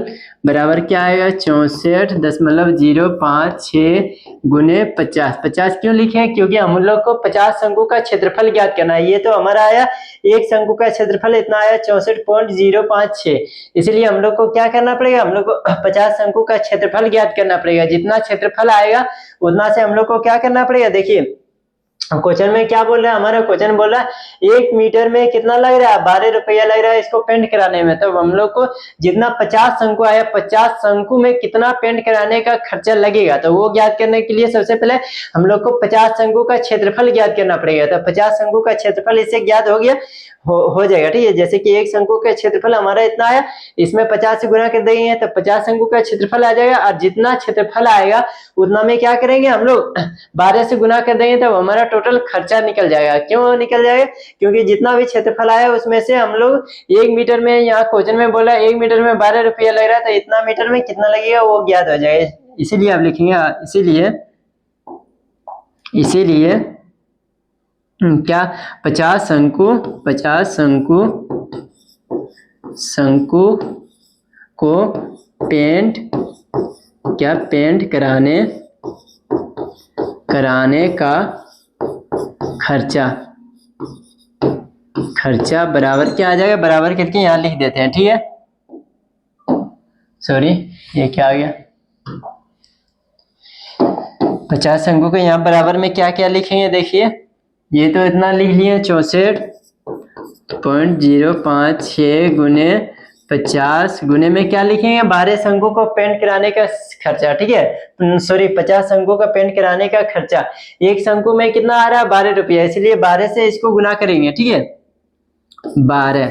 बराबर क्या आएगा 64.056 गुने 50। 50 क्यों लिखे, क्योंकि हम लोग को 50 शंकु का क्षेत्रफल ज्ञात करना है। ये तो हमारा आया एक शंकु का क्षेत्रफल इतना आया 64.056, इसलिए हम लोग को क्या करना पड़ेगा, हम लोग को 50 शंकु का क्षेत्रफल ज्ञात करना पड़ेगा। जितना क्षेत्रफल आएगा उतना से हम लोग को क्या करना पड़ेगा। देखिए क्वेश्चन में क्या बोल रहा है, हमारा क्वेश्चन बोल रहा है 1 मीटर में कितना लग रहा है 12 रुपया लग रहा है इसको पेंट कराने में। तो हम लोग को जितना 50 शंकु आया, 50 शंकु में कितना पेंट कराने का खर्चा लगेगा, तो वो ज्ञात करने के लिए सबसे पहले हम लोग को 50 शंकु का क्षेत्रफल ज्ञात करना पड़ेगा। तो 50 शंकु का क्षेत्रफल इससे ज्ञात हो गया, हो जाएगा, ठीक है। जैसे कि एक शंकु का क्षेत्रफल हमारा इतना आया, इसमें 50 से गुना कर देंगे तो 50 शंकु का क्षेत्रफल आ जाएगा। और जितना क्षेत्रफल आएगा उतना में क्या करेंगे हम लोग 12 से गुना कर देंगे तब हमारा टोटल खर्चा निकल जाएगा। क्यों निकल जाएगा, क्योंकि जितना भी क्षेत्रफल आया उसमें से हम लोग 1 मीटर में, यहाँ क्वेश्चन में बोला 1 मीटर में 12 रुपया लग रहा है, तो इतना मीटर में कितना लगेगा वो ज्ञात हो जाएगा। इसीलिए आप लिखेंगे, इसीलिए क्या 50 शंकु को पेंट कराने का खर्चा बराबर क्या आ जाएगा, बराबर करके यहाँ लिख देते हैं, ठीक है। सॉरी ये क्या आ गया 50 शंकु को यहाँ बराबर में क्या क्या लिखेंगे, देखिए ये तो इतना लिख लिए 64.056 गुने 50 गुने में क्या लिखेंगे 12 शंकु को पेंट कराने का खर्चा, ठीक है। सॉरी 50 शंकु का पेंट कराने का खर्चा, एक शंकु में कितना आ रहा है 12 रुपया, इसलिए 12 से इसको गुना करेंगे, ठीक है। 12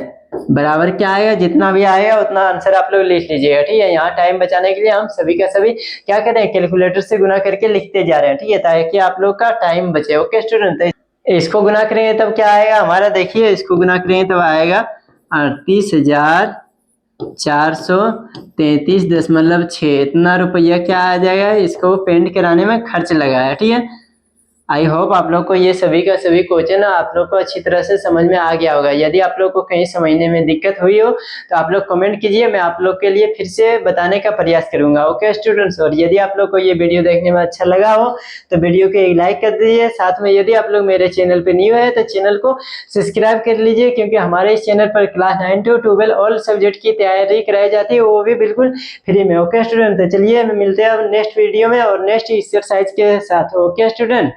बराबर क्या आएगा, जितना भी आएगा उतना आंसर आप लोग लिख लीजिएगा, ठीक है। यहाँ टाइम बचाने के लिए हम सभी का सभी क्या करें, कैलकुलेटर से गुना करके लिखते जा रहे हैं, ठीक है, ताकि आप लोग का टाइम बचे। ओके स्टूडेंट, इसको गुना करेंगे तब क्या आएगा हमारा, देखिए इसको गुना करेंगे तब आएगा 38,433.6, इतना रुपया क्या आ जाएगा, इसको पेंट कराने में खर्च लगाया, ठीक है। आई होप आप लोग को ये सभी का सभी क्वेश्चन आप लोग को अच्छी तरह से समझ में आ गया होगा। यदि आप लोग को कहीं समझने में दिक्कत हुई हो तो आप लोग कमेंट कीजिए, मैं आप लोग के लिए फिर से बताने का प्रयास करूंगा। ओके स्टूडेंट्स, और यदि आप लोग को ये वीडियो देखने में अच्छा लगा हो तो वीडियो को एक लाइक कर दीजिए। साथ में यदि आप लोग मेरे चैनल पर न्यू है तो चैनल को सब्सक्राइब कर लीजिए, क्योंकि हमारे इस चैनल पर क्लास 9 to 12 ऑल सब्जेक्ट की तैयारी कराई जाती है, वो भी बिल्कुल फ्री में। ओके स्टूडेंट, तो चलिए मिलते हैं अब नेक्स्ट वीडियो में और नेक्स्ट एक्सरसाइज के साथ। Okay student.